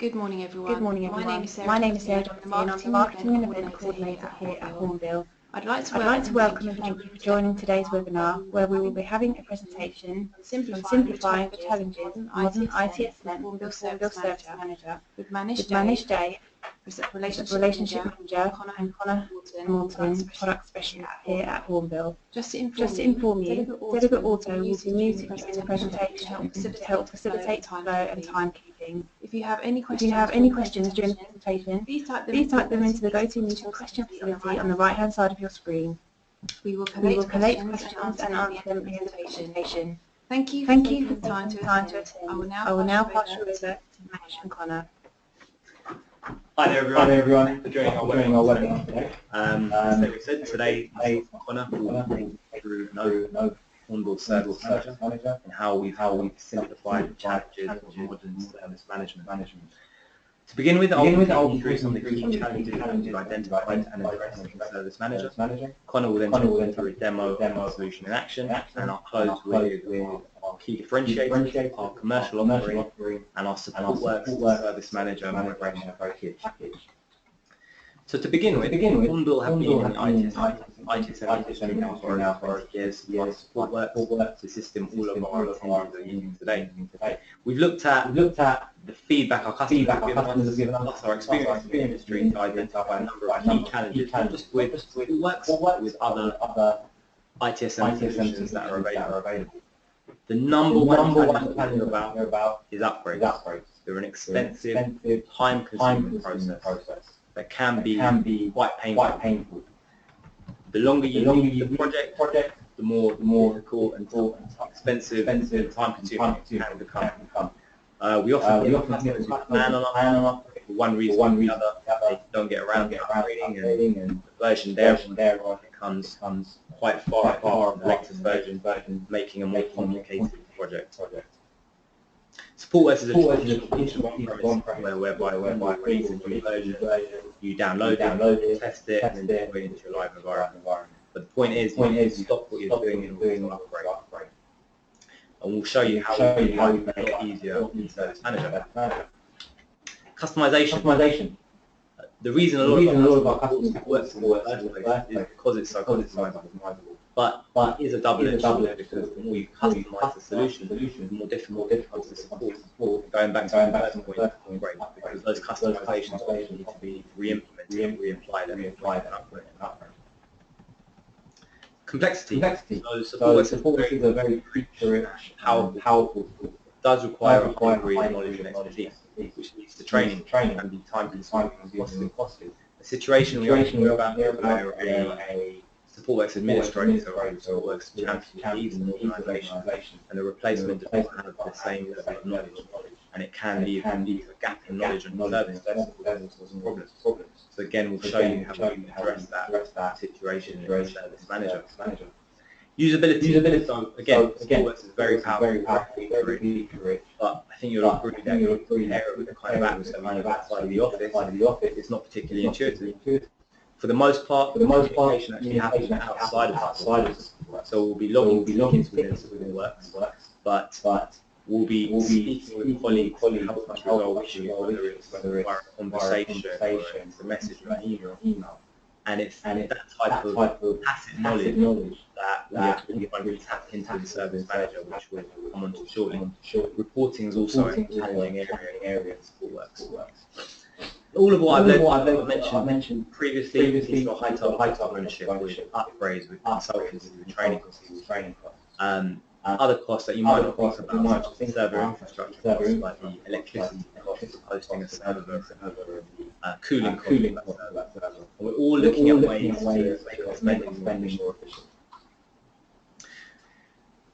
Good morning, everyone. Good morning, everyone. My name is Sarah Johnson, and I'm the Marketing and Event Coordinator here at Hornbill. I'd like to welcome and thank you for joining today's webinar, where we will be having a presentation on simplifying the challenges of modern ITSM Hornbill Service Manager with Managed Day, Relationship Manager, and Connor Hamilton, Product Specialist here at Hornbill. Just to inform you, Delegate Auto will be muted during the presentation to help facilitate the flow and timekeeping. If you have any questions during the presentation, please type them into the GoToMeeting question facility on the right-hand side of your screen. We will collate questions and answer them at the end of the presentation. Thank you for the time to attend. I will now pass you over to Manish and Connor. Hi there everyone, for joining our webinar today. As we said, today Connor will take you through an Hornbill Service Manager and how we've simplified the challenges of modern service management. To begin with, I'll take you through some of the key challenges that we've identified and addressed in Service Manager. Connor will then take you through a demo of solution in action, and I'll close with our key differentiators, our commercial offering, and our Supportworks Service Manager migration package. So to begin with, Hornbill have been in ITSM industry now for over 20 years. Supportworks, the system all of our attendees are using today. We've looked at the feedback our customers have given us, plus our experience in the industry to identify a number of key challenges, not just with Supportworks, but with other ITSM solutions that are available. The number one challenge about is upgrades. They're an expensive, time-consuming process that can be quite painful. The longer you leave the project, the more difficult and expensive and time-consuming it can become. We often customers who plan on us for one reason or the other, they don't get around to upgrading, and the version there becomes quite far apart from the latest version, making a more complicated project. Supportworks is a traditional on-premise whereby when you release a new version, you download it, test it, and then deploy it into your live environment. But the point is, you stop what you're doing and do an upgrade. And we'll show you how we make it easier in Service Manager. Customization. The reason a lot of our customers work in the first place is because it's so customizable. But it is a double-edged sword, because the more you customize the solution, the more difficult it becomes to support. Going back to the first point, great, because those customizations need to be re-implemented, re-applied, and upgraded. Complexity. So Supportworks is a very feature-rich, powerful tool. Does require a high degree of knowledge and expertise, which leads to training and be time-consuming and costly. A situation we often hear about where a Supportworks administrator or Supportworks champion leaves an organisation, and the replacement does not have the same level of knowledge, and it can lead to a gap in knowledge and service causing problems. So again, we'll show you how we address that situation in Service Manager. Usability. So again, Supportworks is very powerful, very feature-rich, but I think you'll agree that you compare it with the kind of apps that we have outside of the office, it's not particularly intuitive. For the most part, the communication actually happens outside of Supportworks. So we'll be logging tickets within Supportworks, but we'll be speaking with colleagues to help us resolve issues, whether it's a conversation, or it's a message or an email. And it's that type of passive knowledge that we have to really tap into the Service Manager, which we'll come on to shortly. Reporting is also a challenging area in Supportworks. All of what I've mentioned previously is got high type ownership with upgrades, with consultancy, with training costs. Other costs that you might not think about, such as server infrastructure costs, like the electricity costs of hosting a server, cooling costs of that server. And we're all looking at ways to make our spending more efficient.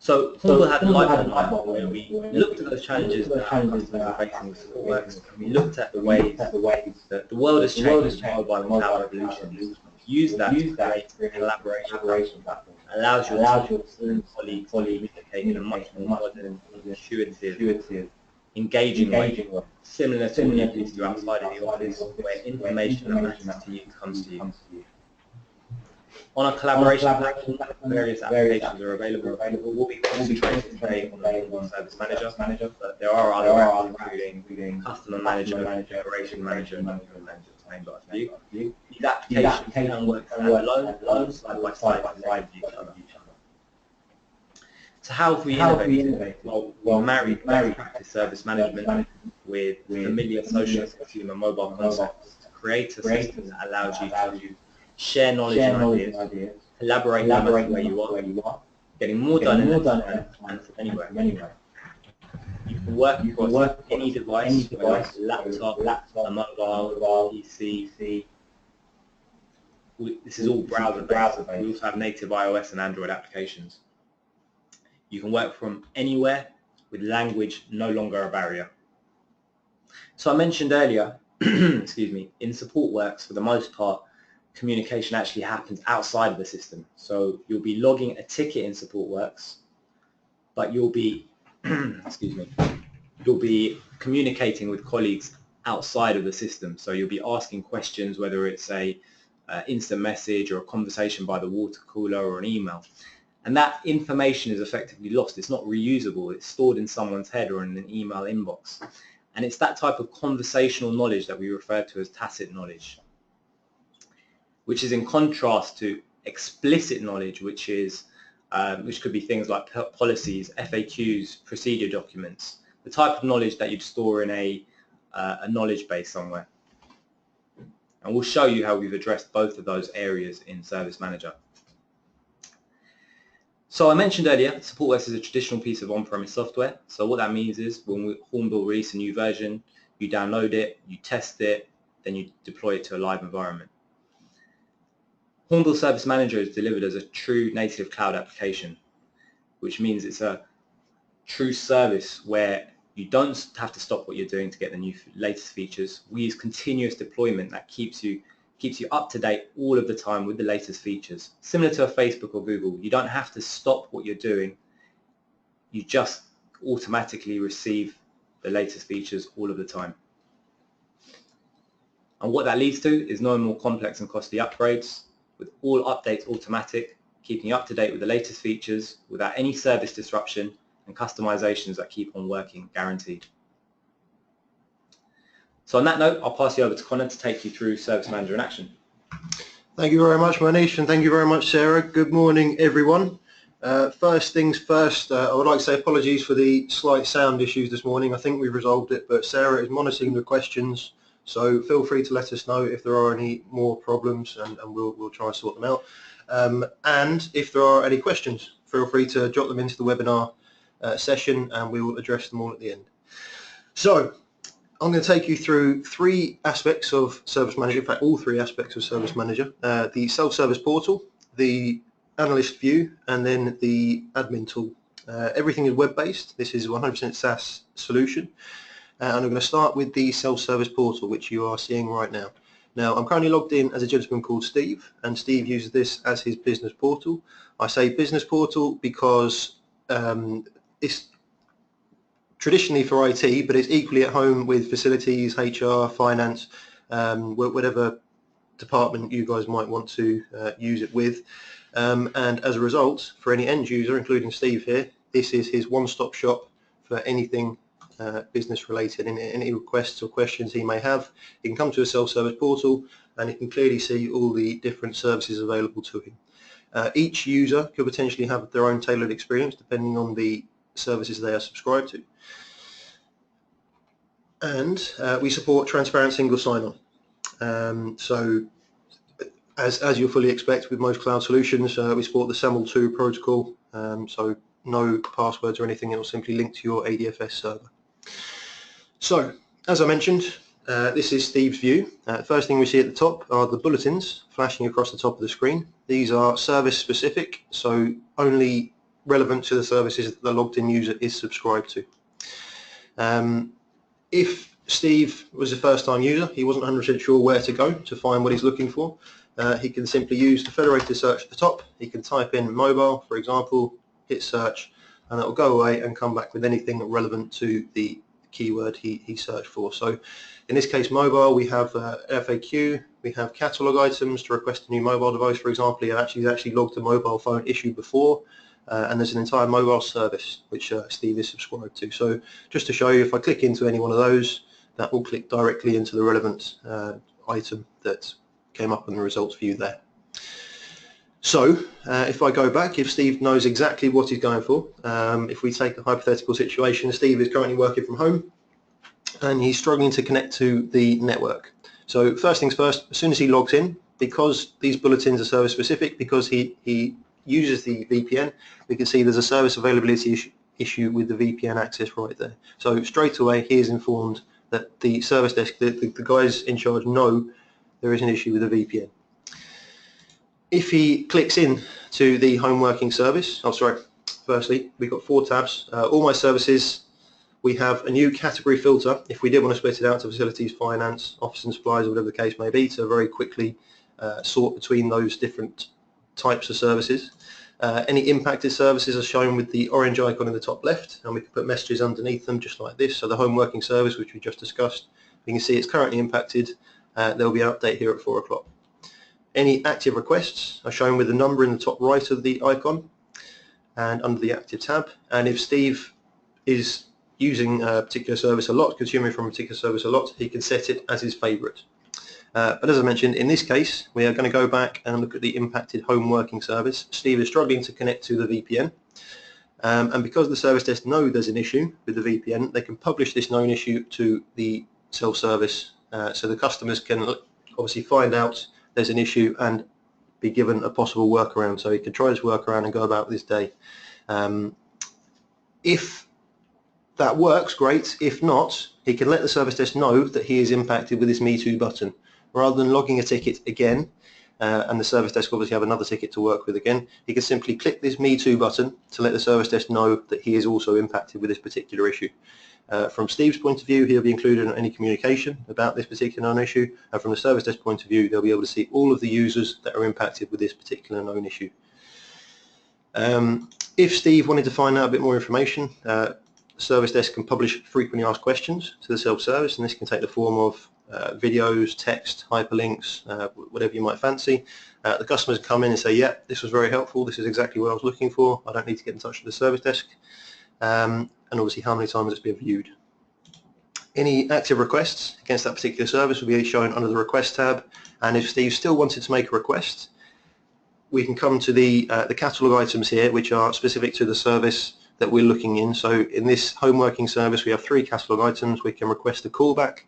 So Hornbill had a light bulb where we looked at those challenges that our customers are facing with Supportworks, and we looked at the ways that the world has changed, mobile and cloud revolution. Use that to create a collaboration platform. Allows your team and colleagues to communicate in a much more modern, intuitive, engaging way, similar to what you do outside of the office, where information and access to you comes to you. On a collaboration platform, various applications are available. We'll be concentrating today on the Hornbill Service Manager, but there are other apps including Customer Manager, Configuration Manager, and Mailbox View. These applications can work standalone or side by side with each other. So how have we innovated? Well, we married best practice service management with familiar social consumer mobile concepts to create a system that allows you to share knowledge and ideas, collaborate no matter where you are, getting more done in less time and from anywhere. You can work across any device, whether it's a laptop, a mobile, PC. This is all browser-based. We also have native iOS and Android applications. You can work from anywhere with language no longer a barrier. So I mentioned earlier, excuse me, in Supportworks, for the most part, communication actually happens outside of the system. So you'll be logging a ticket in Supportworks, but you'll be, excuse me, you'll be communicating with colleagues outside of the system. So you'll be asking questions, whether it's a instant message or a conversation by the water cooler or an email. And that information is effectively lost. It's not reusable. It's stored in someone's head or in an email inbox. And it's that type of conversational knowledge that we refer to as tacit knowledge, which is in contrast to explicit knowledge, which could be things like policies, FAQs, procedure documents, the type of knowledge that you'd store in a knowledge base somewhere. And we'll show you how we've addressed both of those areas in Service Manager. So I mentioned earlier, Supportworks is a traditional piece of on-premise software. So what that means is when Hornbill release a new version, you download it, you test it, then you deploy it to a live environment. Hornbill Service Manager is delivered as a true native cloud application, which means it's a true service where you don't have to stop what you're doing to get the latest features. We use continuous deployment that keeps you up to date all of the time with the latest features. Similar to a Facebook or Google, you don't have to stop what you're doing. You just automatically receive the latest features all of the time. And what that leads to is no more complex and costly upgrades, with all updates automatic, keeping you up to date with the latest features without any service disruption, and customizations that keep on working guaranteed. So on that note, I'll pass you over to Connor to take you through Service Manager in action. Thank you very much, Manish, and thank you very much, Sarah. Good morning, everyone. First things first, I would like to say apologies for the slight sound issues this morning. I think we've resolved it, but Sarah is monitoring the questions, so feel free to let us know if there are any more problems, and we'll try and sort them out. And if there are any questions, feel free to drop them into the webinar session, and we will address them all at the end. So I'm going to take you through three aspects of Service Manager, in fact all three aspects of Service Manager, the Self-Service Portal, the Analyst View, and then the Admin Tool. Everything is web-based. This is a 100% SaaS solution, and I'm going to start with the Self-Service Portal, which you are seeing right now. Now, I'm currently logged in as a gentleman called Steve, and Steve uses this as his business portal. I say business portal because it's traditionally for IT, but it's equally at home with facilities, HR, finance, whatever department you guys might want to use it with. And as a result, for any end user, including Steve here, this is his one-stop shop for anything business related. Any requests or questions he may have, he can come to a self-service portal and he can clearly see all the different services available to him. Each user could potentially have their own tailored experience depending on the services they are subscribed to. And we support transparent single sign-on. So as you'll fully expect with most cloud solutions, we support the SAML 2 protocol, so no passwords or anything. It will simply link to your ADFS server. So as I mentioned, this is Steve's view. First thing we see at the top are the bulletins flashing across the top of the screen. These are service specific, so only relevant to the services that the logged in user is subscribed to. If Steve was a first-time user, he wasn't 100% sure where to go to find what he's looking for, he can simply use the federated search at the top. He can type in mobile, for example, hit search, and it will go away and come back with anything relevant to the keyword he searched for. So in this case, mobile, we have FAQ, we have catalog items to request a new mobile device, for example. He actually logged a mobile phone issue before, and there's an entire mobile service which Steve is subscribed to. So just to show you, if I click into any one of those, that will click directly into the relevant item that came up in the results view there. So if I go back, if Steve knows exactly what he's going for, if we take a hypothetical situation, Steve is currently working from home and he's struggling to connect to the network. So first things first, as soon as he logs in, because these bulletins are service specific, because he uses the VPN, we can see there's a service availability issue with the VPN access right there. So straight away he is informed that the service desk, the guys in charge know there is an issue with the VPN. If he clicks in to the home working service, firstly, we've got 4 tabs. All my services, we have a new category filter if we did want to split it out to facilities, finance, office and supplies, or whatever the case may be, to very quickly sort between those different types of services. Any impacted services are shown with the orange icon in the top left, and we can put messages underneath them just like this. So the home working service, which we just discussed, you can see it's currently impacted. There will be an update here at 4 o'clock. Any active requests are shown with the number in the top right of the icon and under the active tab. And if Steve is using a particular service a lot, consuming from a particular service a lot, he can set it as his favorite. But as I mentioned, in this case, we are going to go back and look at the impacted home working service. Steve is struggling to connect to the VPN. And because the service desk know there's an issue with the VPN, they can publish this known issue to the self-service. So the customers can obviously find out there's an issue and be given a possible workaround. So he can try this workaround and go about this day. If that works, great. If not, he can let the service desk know that he is impacted with this Me Too button. Rather than logging a ticket again, and the service desk obviously have another ticket to work with again, he can simply click this Me Too button to let the service desk know that he is also impacted with this particular issue. From Steve's point of view, he'll be included in any communication about this particular known issue, and from the service desk point of view, they'll be able to see all of the users that are impacted with this particular known issue. If Steve wanted to find out a bit more information, the service desk can publish frequently asked questions to the self-service, and this can take the form of videos, text, hyperlinks, whatever you might fancy. The customers come in and say, yeah, this was very helpful, this is exactly what I was looking for, I don't need to get in touch with the service desk. And obviously how many times it's been viewed. Any active requests against that particular service will be shown under the request tab, and if Steve still wanted to make a request, we can come to the catalog items here, which are specific to the service that we're looking in. So in this home working service, we have 3 catalog items. We can request a callback,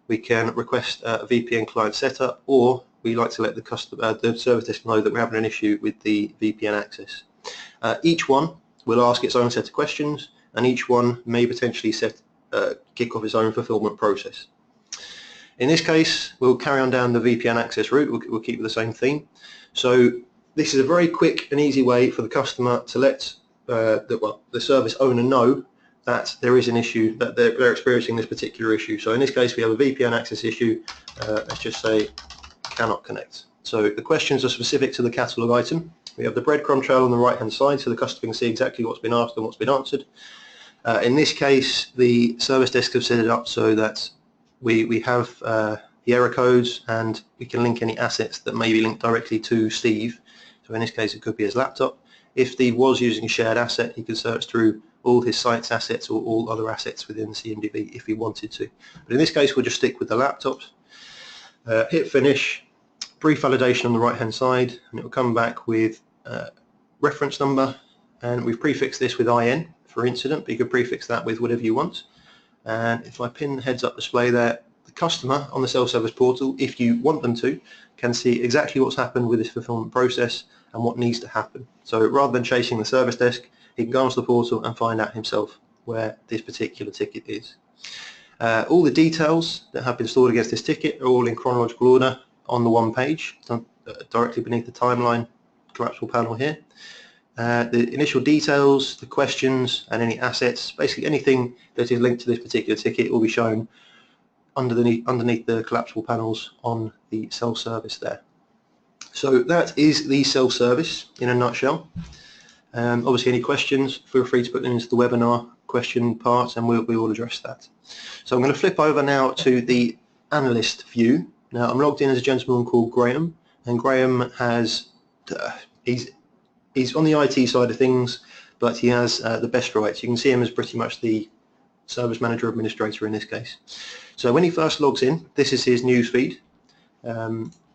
we can request a VPN client setup, or we like to let the service desk know that we're having an issue with the VPN access. Each one will ask its own set of questions, and each one may potentially kick off its own fulfillment process. In this case, we'll carry on down the VPN access route. We'll keep with the same theme. So this is a very quick and easy way for the customer to let the service owner know that there is an issue, that they're experiencing this particular issue. So in this case, we have a VPN access issue. Let's just say cannot connect. So the questions are specific to the catalog item. We have the breadcrumb trail on the right hand side, so the customer can see exactly what's been asked and what's been answered. In this case, the service desk have set it up so that we have the error codes, and we can link any assets that may be linked directly to Steve. So in this case, it could be his laptop. If Steve was using a shared asset, he could search through all his site's assets or all other assets within the CMDB if he wanted to. But in this case, we'll just stick with the laptops. Hit finish. Brief validation on the right hand side, and it will come back with reference number, and we've prefixed this with IN for incident, but you can prefix that with whatever you want. And if I pin the heads up display there, the customer on the self-service portal, if you want them to, can see exactly what's happened with this fulfillment process and what needs to happen. So rather than chasing the service desk, he can go onto the portal and find out himself where this particular ticket is. All the details that have been stored against this ticket are all in chronological order on the one page, directly beneath the timeline collapsible panel here. The initial details, the questions, and any assets, basically anything that is linked to this particular ticket will be shown underneath the collapsible panels on the self-service there. So that is the self-service in a nutshell. Obviously, any questions, feel free to put them into the webinar question part, and we will address that. So I'm going to flip over now to the Analyst View. Now, I'm logged in as a gentleman called Graham, and Graham has, he's on the IT side of things, but he has the best rights. You can see him as pretty much the service manager administrator in this case. So when he first logs in, this is his news feed.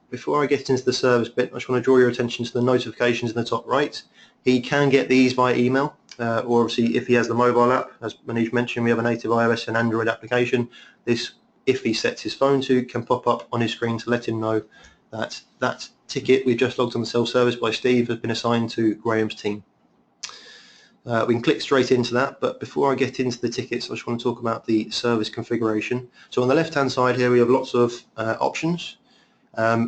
Before I get into the service bit, I just want to draw your attention to the notifications in the top right. He can get these via email, or obviously if he has the mobile app, as Manish mentioned, we have a native iOS and Android application. This, if he sets his phone to, can pop up on his screen to let him know that that ticket we've just logged on the self-service by Steve has been assigned to Graham's team. We can click straight into that, but before I get into the tickets, I just want to talk about the service configuration. So on the left-hand side here, we have lots of options.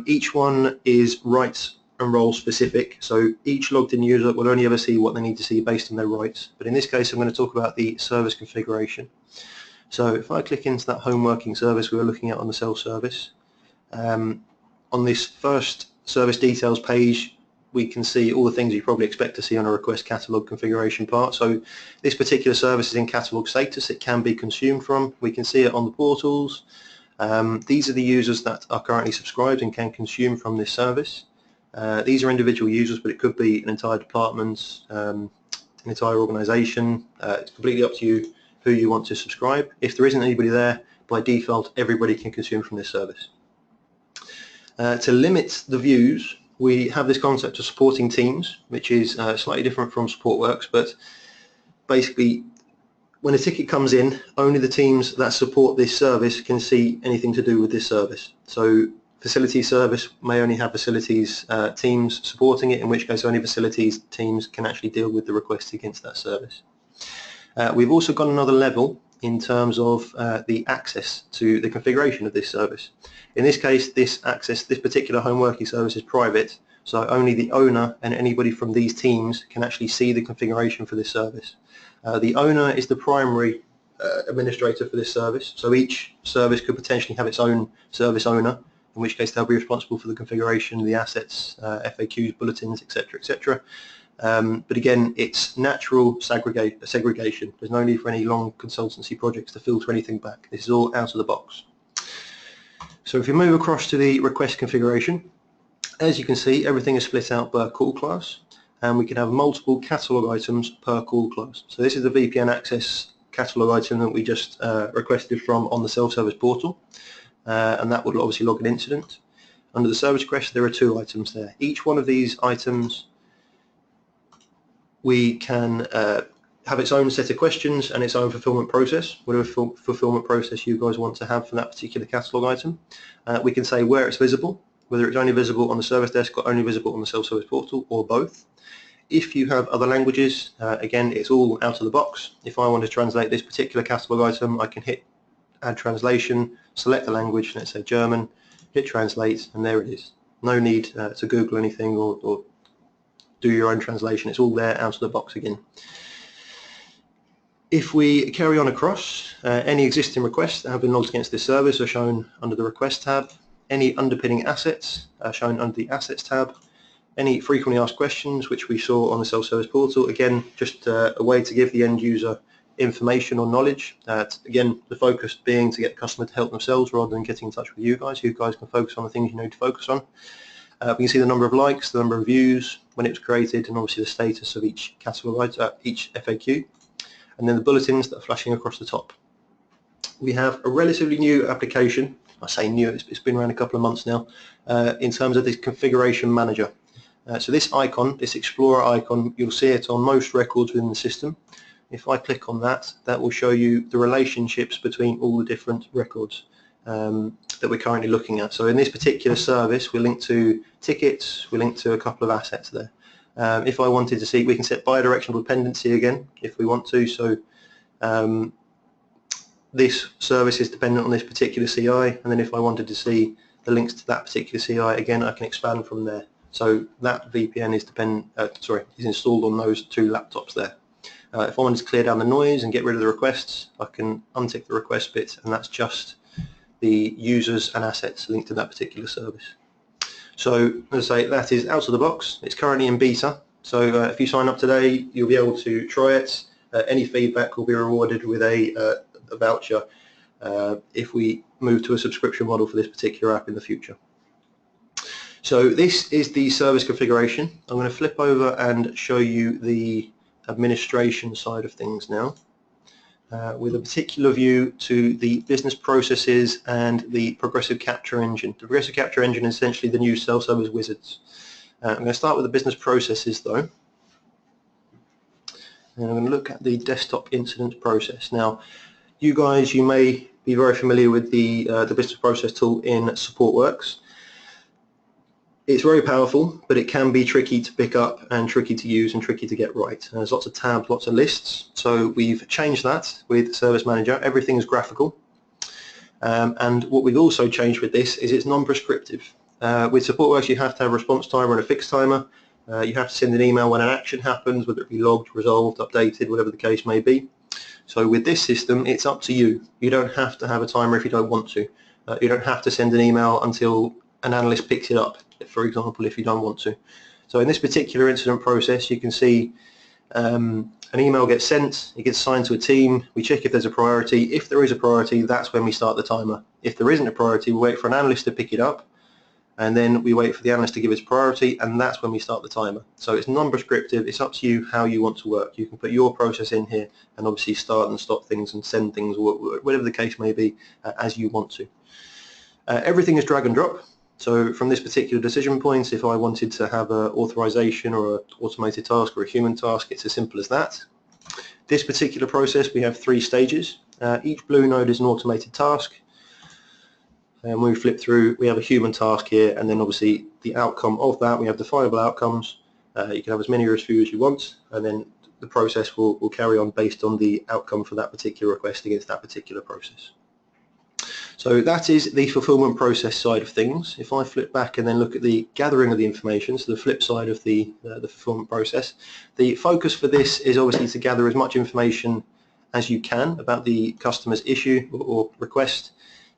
Each one is rights and role specific, so each logged in user will only ever see what they need to see based on their rights. But in this case, I'm going to talk about the service configuration. So if I click into that home working service we were looking at on the self-service, on this first service details page, we can see all the things you probably expect to see on a request catalog configuration part. So this particular service is in catalog status. It can be consumed from. We can see it on the portals. These are the users that are currently subscribed and can consume from this service. These are individual users, but it could be an entire department, an entire organization. It's completely up to you who you want to subscribe. If there isn't anybody there, by default, everybody can consume from this service. To limit the views, we have this concept of supporting teams, which is slightly different from Supportworks, but basically when a ticket comes in, only the teams that support this service can see anything to do with this service. So facility service may only have facilities teams supporting it, in which case only facilities teams can actually deal with the request against that service. We've also got another level in terms of the access to the configuration of this service. In this case, this particular home working service is private, so only the owner and anybody from these teams can actually see the configuration for this service. The owner is the primary administrator for this service, so each service could potentially have its own service owner, in which case they'll be responsible for the configuration, the assets, FAQs, bulletins, etc., etc. But again, it's natural segregation. There's no need for any long consultancy projects to filter anything back. This is all out of the box. So if we move across to the request configuration, as you can see, everything is split out per call class, and we can have multiple catalog items per call class. So this is the VPN access catalog item that we just requested from on the self-service portal, and that would obviously log an incident. Under the service request, there are 2 items there. Each one of these items we can have its own set of questions and its own fulfillment process, whatever fulfillment process you guys want to have for that particular catalog item. We can say where it's visible, whether it's only visible on the service desk or only visible on the self-service portal, or both. If you have other languages, again, it's all out of the box. If I want to translate this particular catalog item, I can hit add translation, select the language, let's say German, hit translate, and there it is. No need to Google anything or do your own translation. It's all there out of the box again. If we carry on across, any existing requests that have been logged against this service are shown under the Request tab. Any underpinning assets are shown under the Assets tab. Any frequently asked questions, which we saw on the self-service portal, again, just a way to give the end user information or knowledge. Again, the focus being to get the customer to help themselves rather than getting in touch with you guys. You guys can focus on the things you need to focus on. We can see the number of likes, the number of views, when it was created, and obviously the status of each catalog, each FAQ, and then the bulletins that are flashing across the top. We have a relatively new application. I say new, it's been around a couple of months now, in terms of this configuration manager. So this icon, this Explorer icon, you'll see it on most records within the system. If I click on that, that will show you the relationships between all the different records that we're currently looking at. So in this particular service, we're linked to tickets, we're linked to a couple of assets there. If I wanted to see, we can set bidirectional dependency again if we want to. So this service is dependent on this particular CI, and then if I wanted to see the links to that particular CI, again, I can expand from there. So that VPN is installed on those 2 laptops there. If I wanted to clear down the noise and get rid of the requests, I can untick the request bit, and that's just the users and assets linked to that particular service. So as I say, that is out of the box. It's currently in beta, So if you sign up today, you'll be able to try it. Any feedback will be rewarded with a voucher if we move to a subscription model for this particular app in the future. So this is the service configuration. I'm going to flip over and show you the administration side of things now, with a particular view to the business processes and the progressive capture engine. The progressive capture engine is essentially the new SelfService Wizards. I'm going to start with the business processes though, and I'm going to look at the desktop incident process. Now, you guys, you may be very familiar with the business process tool in Supportworks. It's very powerful, but it can be tricky to pick up and tricky to use and tricky to get right. There's lots of tabs, lots of lists. So we've changed that with Service Manager. Everything is graphical. And what we've also changed with this is it's non-prescriptive. With Supportworks, you have to have a response timer and a fixed timer. You have to send an email when an action happens, whether it be logged, resolved, updated, whatever the case may be. So with this system, it's up to you. You don't have to have a timer if you don't want to. You don't have to send an email until an analyst picks it up, for example, if you don't want to. So in this particular incident process, you can see an email gets sent, it gets assigned to a team, we check if there's a priority. If there is a priority, that's when we start the timer. If there isn't a priority, we wait for an analyst to pick it up, and then we wait for the analyst to give its priority, and that's when we start the timer. So it's non-prescriptive, it's up to you how you want to work. You can put your process in here and obviously start and stop things and send things, whatever the case may be, as you want to. Everything is drag and drop. So from this particular decision point, if I wanted to have an authorization or an automated task or a human task, it's as simple as that. This particular process, we have 3 stages. Each blue node is an automated task. And when we flip through, we have a human task here, and then obviously the outcome of that, we have definable outcomes. You can have as many or as few as you want, and then the process will carry on based on the outcome for that particular request against that particular process. So that is the fulfillment process side of things. If I flip back and then look at the gathering of the information, so the flip side of the fulfillment process, the focus for this is obviously to gather as much information as you can about the customer's issue or request,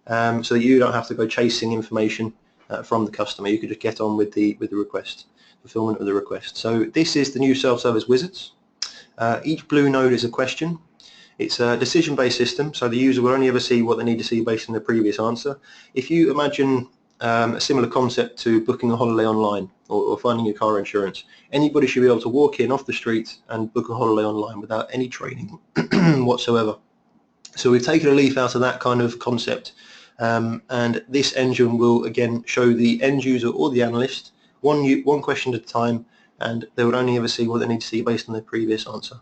so that you don't have to go chasing information from the customer. You could just get on with the request, fulfillment of the request. So this is the new SelfService Wizards. Each blue node is a question. It's a decision-based system, so the user will only ever see what they need to see based on their previous answer. If you imagine a similar concept to booking a holiday online or finding your car insurance, anybody should be able to walk in off the street and book a holiday online without any training whatsoever. So we've taken a leaf out of that kind of concept, and this engine will again show the end user or the analyst one question at a time, and they would only ever see what they need to see based on their previous answer.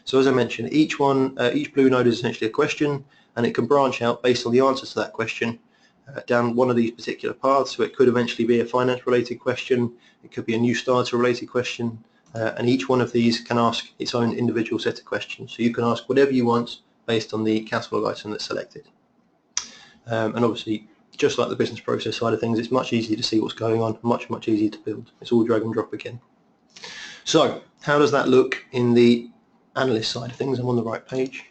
So as I mentioned, each blue node is essentially a question, and it can branch out based on the answer to that question down one of these particular paths. So it could eventually be a finance related question, it could be a new starter related question, and each one of these can ask its own individual set of questions. So you can ask whatever you want based on the catalog item that's selected. And obviously, just like the business process side of things, it's much easier to see what's going on, much easier to build. It's all drag and drop again. So how does that look in the analyst side of things? I'm on the right page.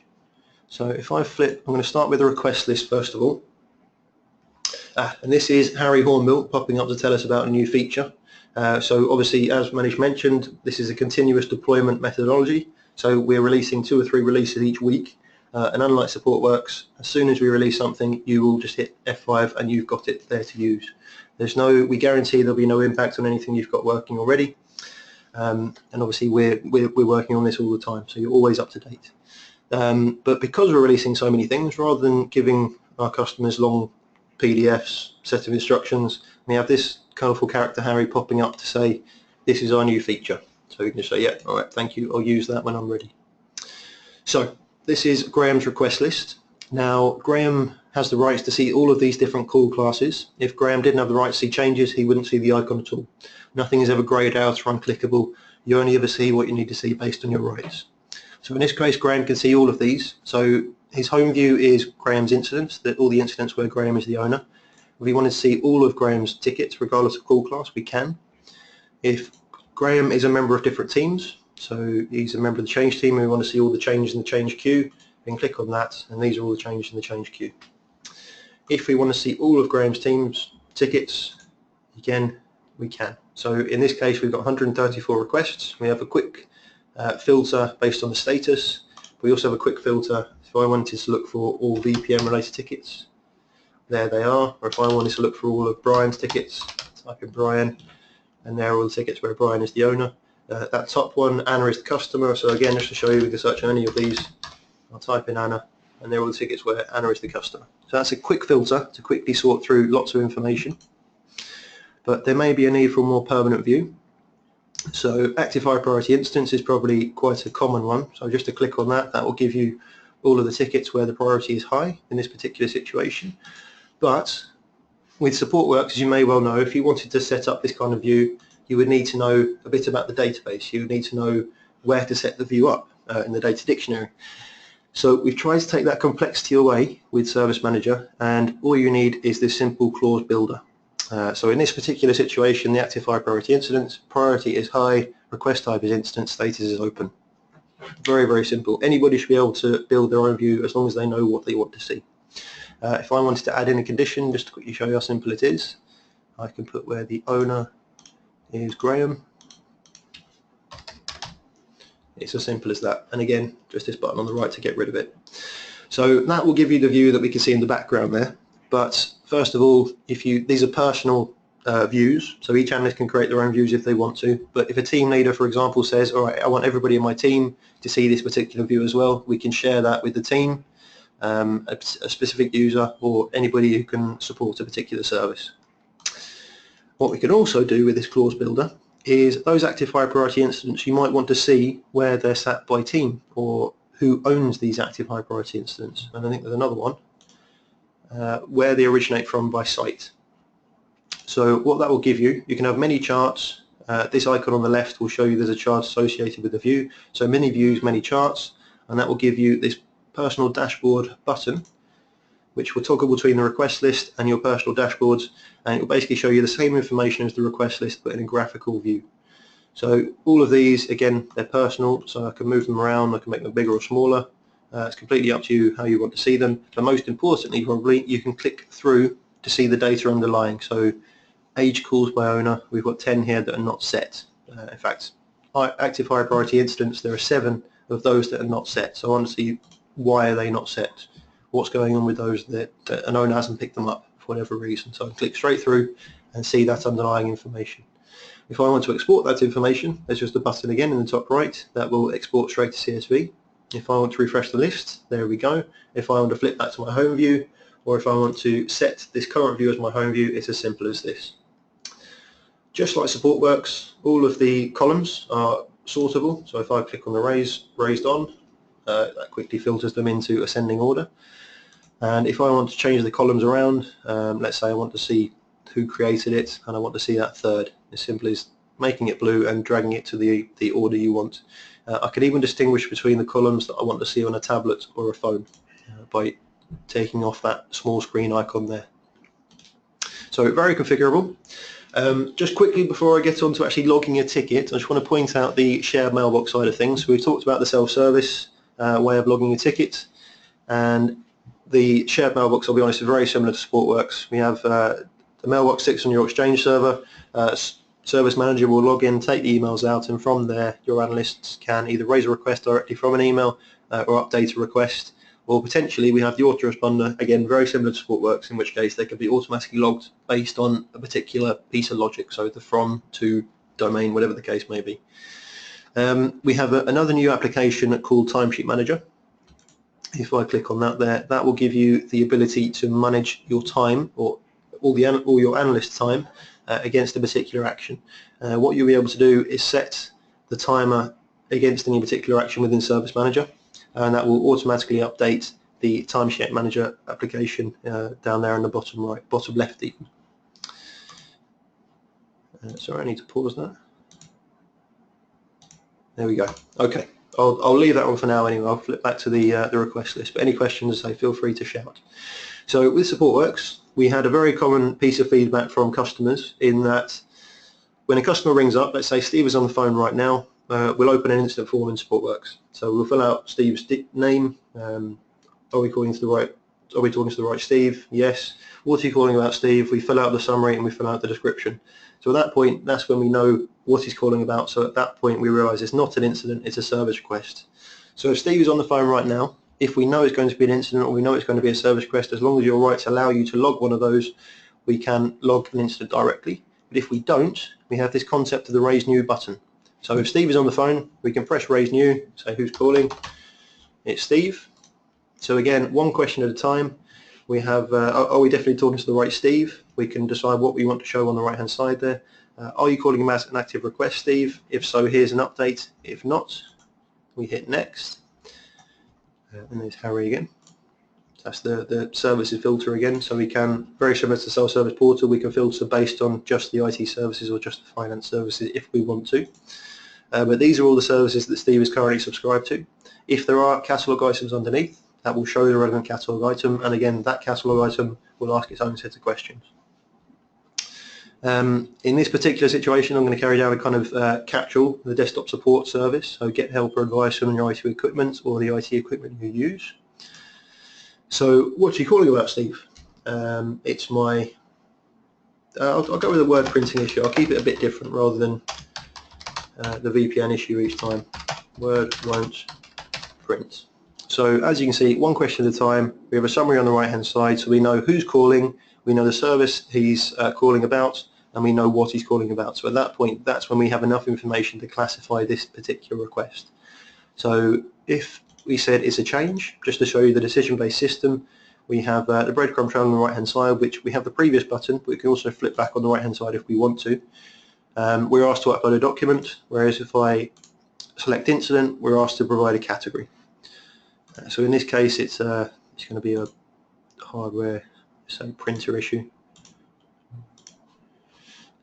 So if I flip, I'm going to start with a request list first of all. And this is Harry Hornbill popping up to tell us about a new feature. So obviously, as Manish mentioned, this is a continuous deployment methodology. So we're releasing 2 or 3 releases each week. And unlike Supportworks, as soon as we release something, you will just hit F5 and you've got it there to use. We guarantee there'll be no impact on anything you've got working already. And obviously we're working on this all the time, so you're always up to date. But because we're releasing so many things, rather than giving our customers long PDFs, set of instructions, we have this colourful character Harry popping up to say, this is our new feature. So you can just say, yeah, all right, thank you, I'll use that when I'm ready. So this is Graham's request list. Now, Graham has the rights to see all of these different call classes. If Graham didn't have the right to see changes, he wouldn't see the icon at all. Nothing is ever greyed out or unclickable. You only ever see what you need to see based on your rights. So in this case, Graham can see all of these. So his home view is Graham's incidents, all the incidents where Graham is the owner. If we want to see all of Graham's tickets, regardless of call class, we can. If Graham is a member of different teams, so he's a member of the change team and we want to see all the changes in the change queue, we can click on that, and these are all the changes in the change queue. If we want to see all of Graham's team's tickets, again, we can. So in this case, we've got 134 requests. We have a quick filter based on the status. We also have a quick filter if I wanted to look for all VPN related tickets. There they are. Or if I wanted to look for all of Brian's tickets, type in Brian, and there are all the tickets where Brian is the owner. That top one, Anna is the customer. So again, just to show you, we can search on any of these. I'll type in Anna, and there are all the tickets where Anna is the customer. So that's a quick filter to quickly sort through lots of information. But there may be a need for a more permanent view. So active high priority instance is probably quite a common one. So just to click on that, that will give you all of the tickets where the priority is high in this particular situation. But with Supportworks, as you may well know, if you wanted to set up this kind of view, you would need to know a bit about the database. You would need to know where to set the view up in the data dictionary. So we've tried to take that complexity away with Service Manager, and all you need is this simple clause builder. So in this particular situation, the active high priority incident, priority is high, request type is instant, status is open. Very, very simple. Anybody should be able to build their own view as long as they know what they want to see. If I wanted to add in a condition, just to quickly show you how simple it is, I can put where the owner is Graham. It's as simple as that. And again, just this button on the right to get rid of it. So that will give you the view that we can see in the background there. But first of all, these are personal views, so each analyst can create their own views if they want to. But if a team leader, for example, says, all right, I want everybody in my team to see this particular view as well, we can share that with the team, a specific user, or anybody who can support a particular service. What we can also do with this clause builder is those active high priority incidents, you might want to see where they're sat by team or who owns these active high priority incidents. And I think there's another one, where they originate from by site. So what that will give you, you can have many charts. This icon on the left will show you there's a chart associated with the view. So many views, many charts, and that will give you this personal dashboard button, which will toggle between the request list and your personal dashboards, and it will basically show you the same information as the request list but in a graphical view. So all of these, again, they're personal, so I can move them around, I can make them bigger or smaller. It's completely up to you how you want to see them, but most importantly probably, you can click through to see the data underlying. So age calls by owner, we've got 10 here that are not set. In fact, active high priority incidents, there are 7 of those that are not set. So I want to see why are they not set, what's going on with those that an owner hasn't picked them up for whatever reason. So I can click straight through and see that underlying information. If I want to export that information, there's just a button again in the top right that will export straight to CSV. If I want to refresh the list, there we go. If I want to flip that to my home view, or if I want to set this current view as my home view, it's as simple as this. Just like Supportworks, all of the columns are sortable. So if I click on the raised on, that quickly filters them into ascending order. And if I want to change the columns around, let's say I want to see who created it and I want to see that third, as simple as making it blue and dragging it to the order you want. I can even distinguish between the columns that I want to see on a tablet or a phone by taking off that small screen icon there. So very configurable. Just quickly before I get on to actually logging a ticket, I just want to point out the shared mailbox side of things. So we've talked about the self-service way of logging a ticket, and the shared mailbox, I'll be honest, is very similar to Supportworks. We have the mailbox sits on your Exchange server. Service Manager will log in, take the emails out, and from there your analysts can either raise a request directly from an email or update a request, or potentially we have the autoresponder, again very similar to Supportworks, in which case they can be automatically logged based on a particular piece of logic, so the from, to, domain, whatever the case may be. We have another new application called Timesheet Manager. If I click on that there, that will give you the ability to manage your time, or all your analyst time, against a particular action. What you'll be able to do is set the timer against any particular action within Service Manager, and that will automatically update the Timesheet Manager application down there in the bottom right, bottom left even. Sorry, I need to pause that. There we go. Okay, I'll leave that one for now anyway. I'll flip back to the request list, but any questions, feel free to shout. So with Supportworks, we had a very common piece of feedback from customers in that when a customer rings up, let's say Steve is on the phone right now, we'll open an instant form in Supportworks. So we'll fill out Steve's name, are we calling to the right are we talking to the right Steve? Yes. What are you calling about, Steve? We fill out the summary and we fill out the description. So at that point, that's when we know what he's calling about. So at that point, we realize it's not an incident, it's a service request. So if Steve is on the phone right now, if we know it's going to be an incident or we know it's going to be a service request, as long as your rights allow you to log one of those, we can log an incident directly. But if we don't, we have this concept of the raise new button. So if Steve is on the phone, we can press raise new, say who's calling, it's Steve. So again, one question at a time. We have, are we definitely talking to the right Steve? We can decide what we want to show on the right hand side there. Are you calling him as an active request, Steve? If so, here's an update. If not, we hit next. And there's Harry again. That's the services filter again. So we can, very similar to the self-service portal, we can filter based on just the IT services or just the finance services if we want to. But these are all the services that Steve is currently subscribed to. If there are catalog items underneath, that will show the relevant catalog item, and again, that catalog item will ask its own set of questions. In this particular situation, I'm going to carry out a kind of catch-all, the desktop support service, so get help or advice on your IT equipment or the IT equipment you use. So what's he calling about, Steve? It's my, I'll go with a word printing issue. I'll keep it a bit different rather than the VPN issue each time. Word won't print. So as you can see, one question at a time. We have a summary on the right hand side, so we know who's calling, we know the service he's calling about, and we know what he's calling about. So at that point, that's when we have enough information to classify this particular request. So if we said it's a change, just to show you the decision-based system, we have the breadcrumb trail on the right hand side, which we have the previous button, but we can also flip back on the right hand side if we want to. We're asked to upload a document, whereas if I select incident, we're asked to provide a category. So in this case, it's going to be a hardware, say, printer issue.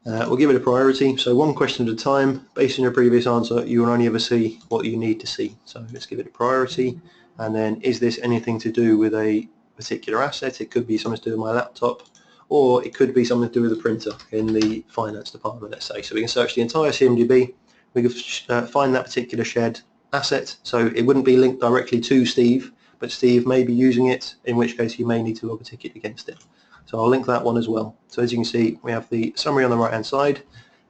We'll give it a priority. So one question at a time. Based on your previous answer, you will only ever see what you need to see. So let's give it a priority. And then, is this anything to do with a particular asset? It could be something to do with my laptop, or it could be something to do with the printer in the finance department, let's say. So we can search the entire CMDB. We can find that particular shared asset, so it wouldn't be linked directly to Steve, but Steve may be using it, in which case you may need to log a ticket against it. So I'll link that one as well. So as you can see, we have the summary on the right hand side.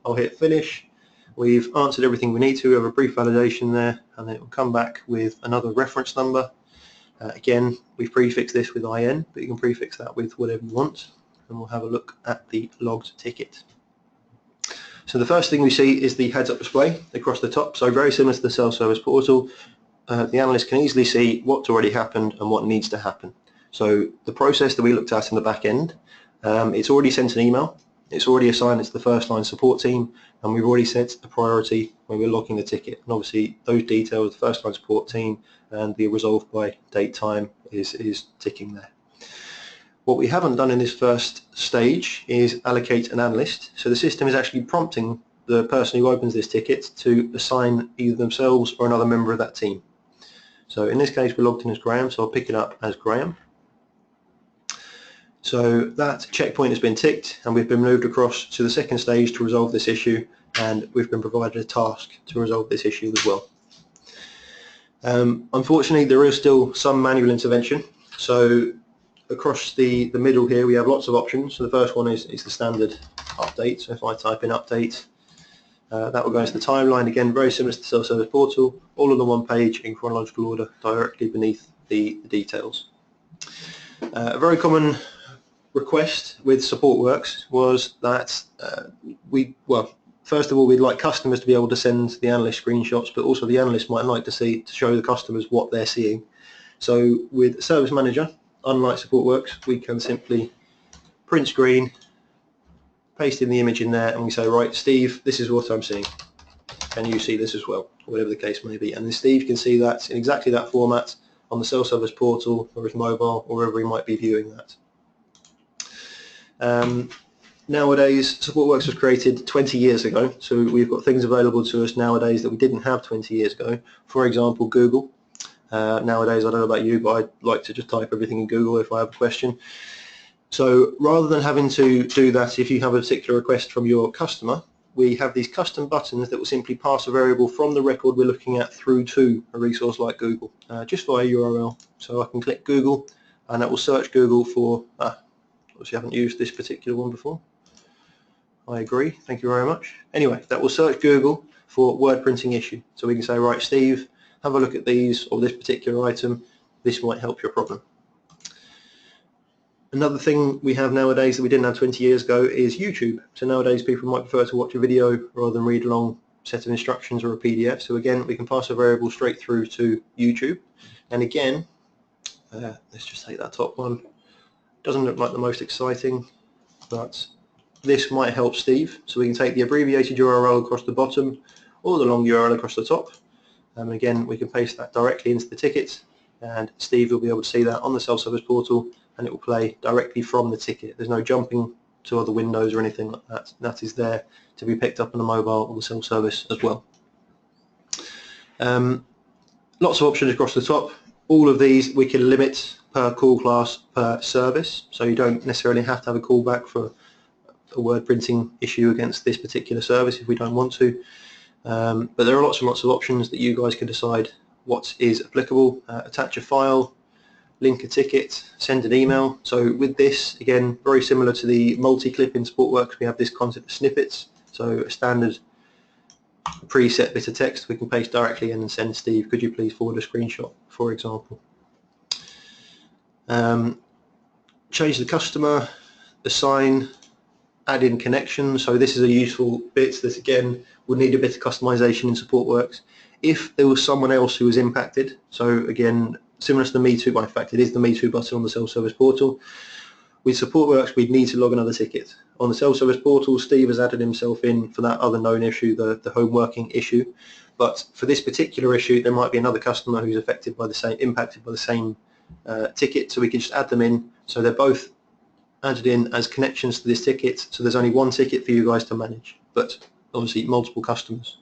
I'll hit finish. We've answered everything we need to. We have a brief validation there, and then it will come back with another reference number. Again, we've prefixed this with IN, but you can prefix that with whatever you want, and we'll have a look at the logged ticket. So the first thing we see is the heads-up display across the top. So very similar to the self-service portal, the analyst can easily see what's already happened and what needs to happen. So the process that we looked at in the back end, it's already sent an email, it's already assigned it to the first line support team, and we've already set a priority when we're logging the ticket. And obviously those details, the first line support team and the resolved by date time is ticking there. What we haven't done in this first stage is allocate an analyst. So the system is actually prompting the person who opens this ticket to assign either themselves or another member of that team. So in this case, we're logged in as Graham, so I'll pick it up as Graham. So that checkpoint has been ticked, and we've been moved across to the second stage to resolve this issue, and we've been provided a task to resolve this issue as well. Unfortunately, there is still some manual intervention. So across the middle here, we have lots of options. So the first one is the standard update. So if I type in update, that will go into the timeline. Again, very similar to the self-service portal, all on the one page in chronological order directly beneath the details. A very common request with Supportworks was that first of all, we'd like customers to be able to send the analyst screenshots, but also the analyst might like to show the customers what they're seeing. So with Service Manager, unlike Supportworks, we can simply print screen, paste in the image in there, and we say, right, Steve, this is what I'm seeing. Can you see this as well? Whatever the case may be. And then Steve can see that in exactly that format on the self-service portal or his mobile or wherever he might be viewing that. Nowadays, Supportworks was created 20 years ago, so we've got things available to us nowadays that we didn't have 20 years ago. For example, Google. Nowadays, I don't know about you, but I like to just type everything in Google if I have a question. So rather than having to do that if you have a particular request from your customer, we have these custom buttons that will simply pass a variable from the record we're looking at through to a resource like Google, just via URL. So I can click Google, and that will search Google for, obviously I haven't used this particular one before. I agree, thank you very much. Anyway, that will search Google for word printing issue. So we can say, right, Steve, have a look at these or this particular item. This might help your problem. Another thing we have nowadays that we didn't have 20 years ago is YouTube. So nowadays people might prefer to watch a video rather than read a long set of instructions or a PDF. So again, we can pass a variable straight through to YouTube. And again, let's just take that top one. Doesn't look like the most exciting, but this might help Steve. So we can take the abbreviated URL across the bottom or the long URL across the top. And again, we can paste that directly into the ticket, and Steve will be able to see that on the self-service portal, and it will play directly from the ticket. There's no jumping to other windows or anything like that. That is there to be picked up on the mobile or the self-service as well. Lots of options across the top. All of these we can limit per call class per service, so you don't necessarily have to have a callback for a word printing issue against this particular service if we don't want to. But there are lots and lots of options that you guys can decide what is applicable. Attach a file, link a ticket, send an email. So with this, again, very similar to the multi-clip in Supportworks, we have this concept of snippets. So a standard preset bit of text we can paste directly in and send Steve, could you please forward a screenshot, for example. Change the customer, assign, add in connections. So this is a useful bit that again would need a bit of customization in Supportworks. If there was someone else who was impacted, so again similar to the Me Too, well, in fact it is the Me Too button on the self-service portal. With Supportworks we'd need to log another ticket. On the self-service portal, Steve has added himself in for that other known issue, the home working issue. But for this particular issue there might be another customer who's affected by the same, impacted by the same ticket, so we can just add them in. So they're both added in as connections to this ticket, so there's only one ticket for you guys to manage, but obviously multiple customers.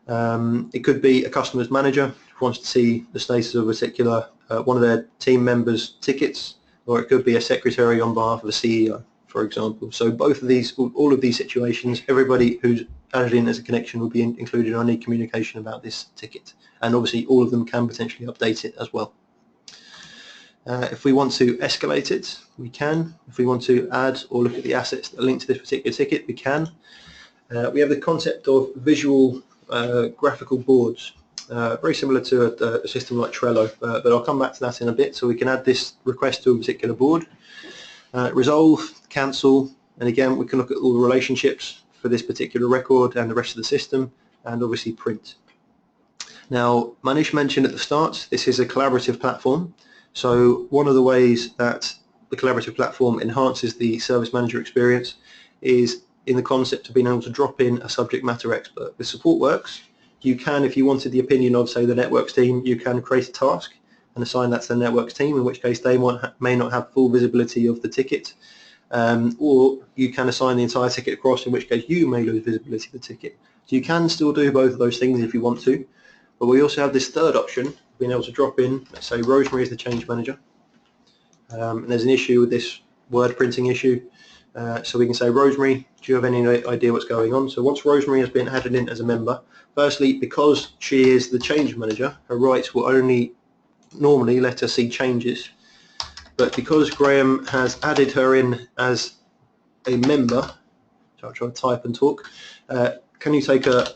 It could be a customer's manager who wants to see the status of a particular one of their team members' tickets, or it could be a secretary on behalf of a CEO, for example. So both of these, all of these situations, everybody who's added in as a connection will be included in any communication about this ticket, and obviously all of them can potentially update it as well. If we want to escalate it, we can. If we want to add or look at the assets that link to this particular ticket, we can. We have the concept of visual graphical boards, very similar to a system like Trello, but I'll come back to that in a bit. So we can add this request to a particular board, resolve, cancel, and again we can look at all the relationships for this particular record and the rest of the system, and obviously print. Now, Manish mentioned at the start, this is a collaborative platform. So one of the ways that the collaborative platform enhances the service manager experience is in the concept of being able to drop in a subject matter expert. With Supportworks, you can, if you wanted the opinion of, say, the networks team, you can create a task and assign that to the networks team, in which case they may not have full visibility of the ticket, or you can assign the entire ticket across, in which case you may lose visibility of the ticket. So you can still do both of those things if you want to, but we also have this third option, being able to drop in, let's say Rosemary is the change manager, and there's an issue with this word printing issue, so we can say, Rosemary, do you have any idea what's going on? So once Rosemary has been added in as a member, firstly, because she is the change manager, her rights will only normally let her see changes, but because Graham has added her in as a member, so I'll try to type and talk, can you take a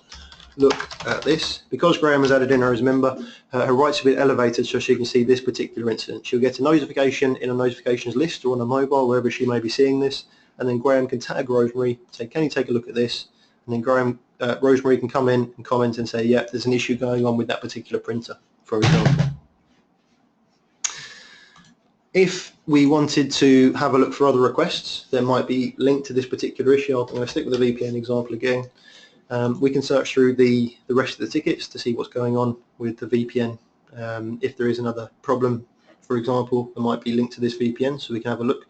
look at this? Because Graham has added in her as a member, her rights have been elevated so she can see this particular incident. She'll get a notification in a notifications list or on a mobile, wherever she may be seeing this, and then Graham can tag Rosemary, say, can you take a look at this? And then Rosemary can come in and comment and say, yeah, there's an issue going on with that particular printer, for example. If we wanted to have a look for other requests that might be linked to this particular issue, I'm going to stick with the VPN example again. We can search through the rest of the tickets to see what's going on with the VPN. If there is another problem, for example, that might be linked to this VPN, so we can have a look.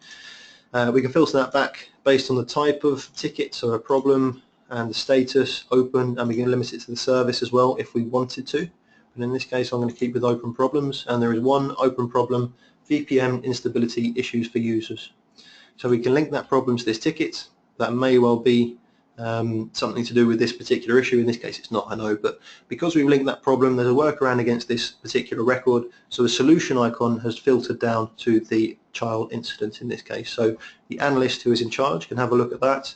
We can filter that back based on the type of ticket, so a problem and the status, open, and we can limit it to the service as well if we wanted to. But in this case I'm going to keep with open problems, and there is one open problem, VPN instability issues for users. So we can link that problem to this ticket. That may well be something to do with this particular issue. In this case it's not, I know, but because we've linked that problem, there's a workaround against this particular record, so the solution icon has filtered down to the child incident in this case. So the analyst who is in charge can have a look at that,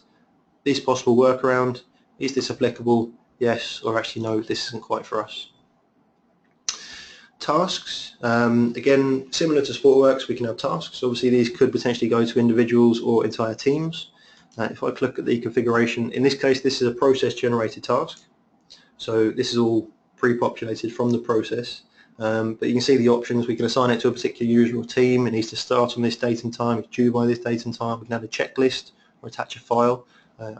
this possible workaround, is this applicable, yes, or actually no, this isn't quite for us. Tasks, again, similar to Supportworks, we can have tasks. Obviously these could potentially go to individuals or entire teams. If I click at the configuration, in this case this is a process generated task, so this is all pre-populated from the process, but you can see the options. We can assign it to a particular user or team. It needs to start on this date and time, it's due by this date and time. We can add a checklist or attach a file.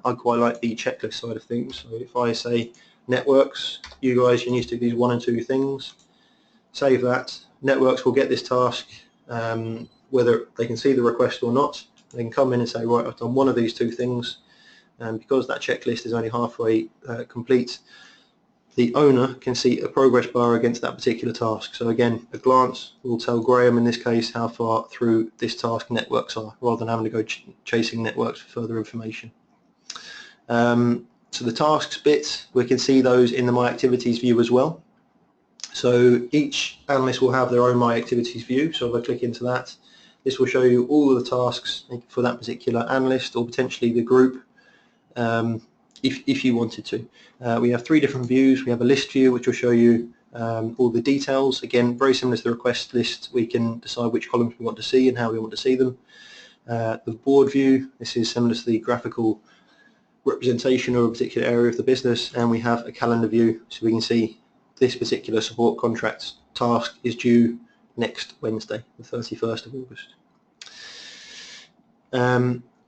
I quite like the checklist side of things, so if I say networks, you guys, you need to do these 1 and 2 things, save that. Networks will get this task, whether they can see the request or not. They can come in and say, right, I've done one of these 2 things, and because that checklist is only halfway complete, the owner can see a progress bar against that particular task. So again, a glance will tell Graham in this case how far through this task networks are, rather than having to go chasing networks for further information. So the tasks bit, we can see those in the My Activities view as well. So each analyst will have their own My Activities view, so if I click into that, this will show you all of the tasks for that particular analyst or potentially the group, if you wanted to. We have 3 different views. We have a list view which will show you all the details. Again, very similar to the request list, we can decide which columns we want to see and how we want to see them. The board view, this is similar to the graphical representation of a particular area of the business, and we have a calendar view, so we can see this particular support contract task is due next Wednesday, the 31st of August.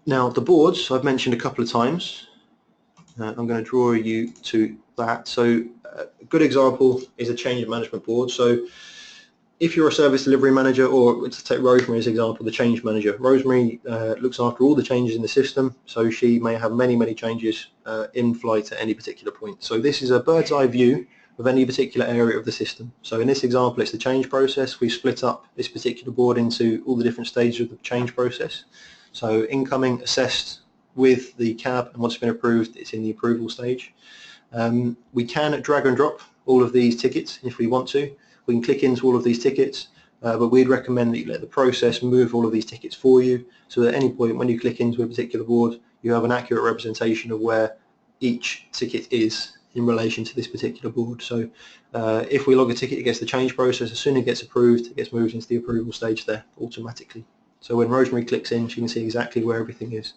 Now the boards I've mentioned a couple of times. I'm going to draw you to that. So a good example is a change management board. So if you're a service delivery manager, or let's take Rosemary as an example, the change manager. Rosemary looks after all the changes in the system, so she may have many changes in flight at any particular point. So this is a bird's eye view of any particular area of the system. So in this example it's the change process. We've split up this particular board into all the different stages of the change process. So incoming, assessed with the CAB, and once it's been approved it's in the approval stage. We can drag and drop all of these tickets if we want to. We can click into all of these tickets, but we'd recommend that you let the process move all of these tickets for you, so that at any point when you click into a particular board you have an accurate representation of where each ticket is in relation to this particular board. So if we log a ticket against the change process, as soon as it gets approved it gets moved into the approval stage there automatically. So when Rosemary clicks in she can see exactly where everything is.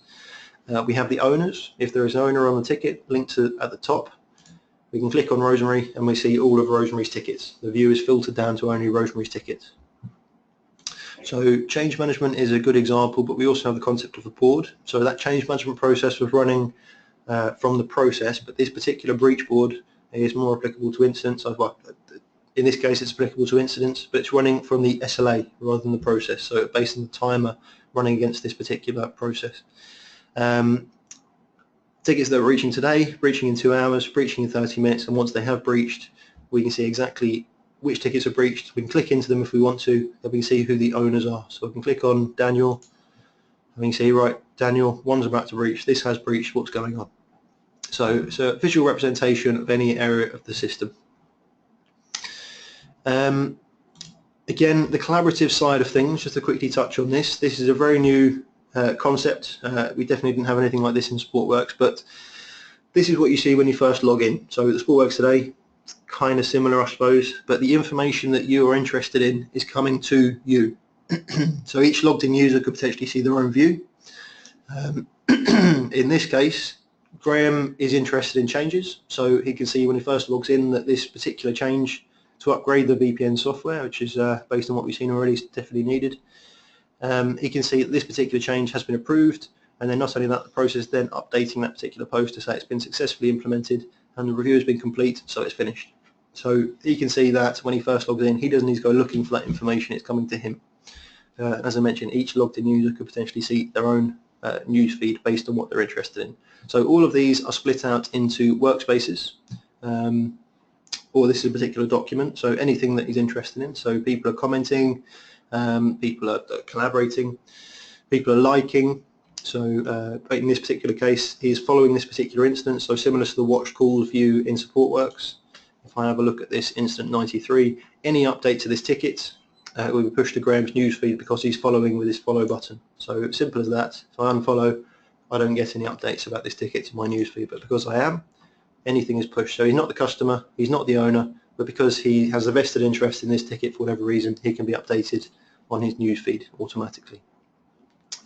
We have the owners. If there is an owner on the ticket linked to at the top, we can click on Rosemary and we see all of Rosemary's tickets. The view is filtered down to only Rosemary's tickets. So change management is a good example, but we also have the concept of the board. So that change management process was running from the process, but this particular breach board is more applicable to incidents. In this case it's applicable to incidents, but it's running from the SLA rather than the process, so based on the timer running against this particular process. Tickets that are breaching today, breaching in 2 hours, breaching in 30 minutes, and once they have breached we can see exactly which tickets are breached. We can click into them if we want to, and we can see who the owners are. So we can click on Daniel and we can see, right, Daniel, one's about to breach, this has breached, what's going on. So it's a visual representation of any area of the system. Again, the collaborative side of things, just to quickly touch on this, this is a very new concept. We definitely didn't have anything like this in Supportworks, but this is what you see when you first log in. So the Supportworks today, kind of similar I suppose, but the information that you are interested in is coming to you. So each logged in user could potentially see their own view. In this case, Graham is interested in changes, so he can see when he first logs in that this particular change to upgrade the VPN software, which is based on what we've seen already, is definitely needed. He can see that this particular change has been approved, and then not only that, the process then updating that particular post to say it's been successfully implemented and the review has been complete, so it's finished. So he can see that when he first logs in, he doesn't need to go looking for that information, it's coming to him. As I mentioned, each logged in user could potentially see their own news feed based on what they're interested in. So all of these are split out into workspaces, or this is a particular document, so anything that he's interested in. So people are commenting, people are collaborating, people are liking. So in this particular case, he is following this particular instance, so similar to the watch calls view in Supportworks. If I have a look at this incident 93, any update to this ticket will be pushed to Graham's newsfeed because he's following with his follow button. So simple as that. If I unfollow, I don't get any updates about this ticket to my newsfeed, but because I am, anything is pushed. So he's not the customer, he's not the owner, but because he has a vested interest in this ticket for whatever reason, he can be updated on his newsfeed automatically.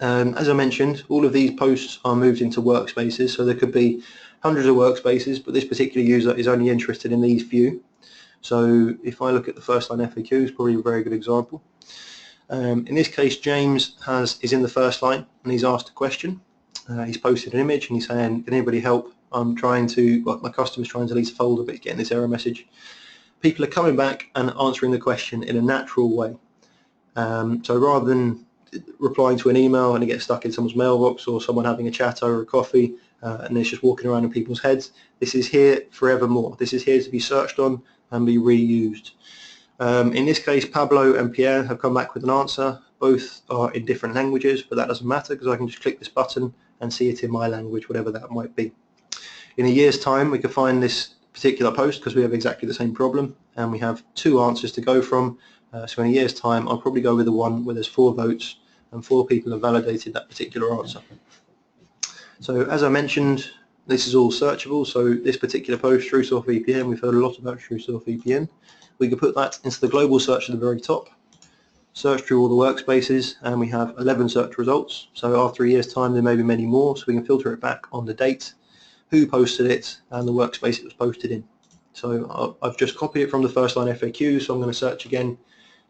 As I mentioned, all of these posts are moved into workspaces, so there could be hundreds of workspaces, but this particular user is only interested in these few. So if I look at the first line FAQ, it's probably a very good example. In this case, James is in the first line and he's asked a question. He's posted an image and he's saying, can anybody help? My customer's trying to delete a folder, but he's getting this error message. People are coming back and answering the question in a natural way. So rather than replying to an email and it gets stuck in someone's mailbox, or someone having a chat over a coffee and it's just walking around in people's heads, this is here forevermore. This is here to be searched on and be reused. In this case, Pablo and Pierre have come back with an answer. Both are in different languages, but that doesn't matter because I can just click this button and see it in my language, whatever that might be. In a year's time, we can find this particular post because we have exactly the same problem and we have 2 answers to go from. So in a year's time, I'll probably go with the one where there's 4 votes and 4 people have validated that particular answer. So as I mentioned, this is all searchable. So this particular post, TrueSource VPN, we've heard a lot about TrueSource VPN. We could put that into the global search at the very top, search through all the workspaces, and we have 11 search results. So after a year's time, there may be many more, so we can filter it back on the date, who posted it, and the workspace it was posted in. So I've just copied it from the first line FAQ, so I'm going to search again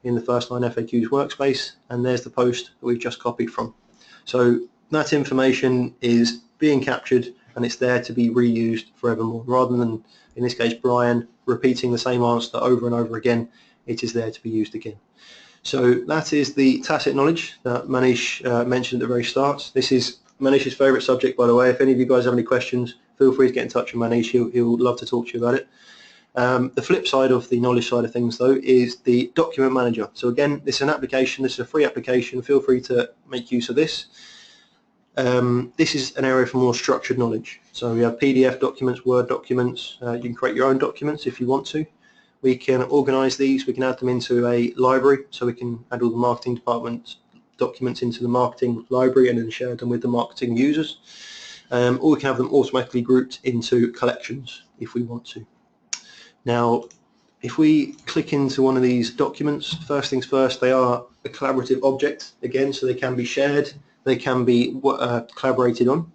in the first line FAQs workspace, and there's the post that we've just copied from. So that information is being captured and it's there to be reused forevermore. Rather than, in this case, Brian repeating the same answer over and over again, it is there to be used again. So that is the tacit knowledge that Manish mentioned at the very start. This is Manish's favourite subject, by the way. If any of you guys have any questions, feel free to get in touch with Manish. He'll love to talk to you about it. The flip side of the knowledge side of things, though, is the document manager. So again, this is an application. This is a free application. Feel free to make use of this. This is an area for more structured knowledge. So we have PDF documents, Word documents. You can create your own documents if you want to. We can organise these. We can add them into a library. So we can add all the marketing department documents into the marketing library and then share them with the marketing users. Or we can have them automatically grouped into collections if we want to. Now, if we click into one of these documents, first things first, they are a collaborative object, again, so they can be shared, they can be collaborated on,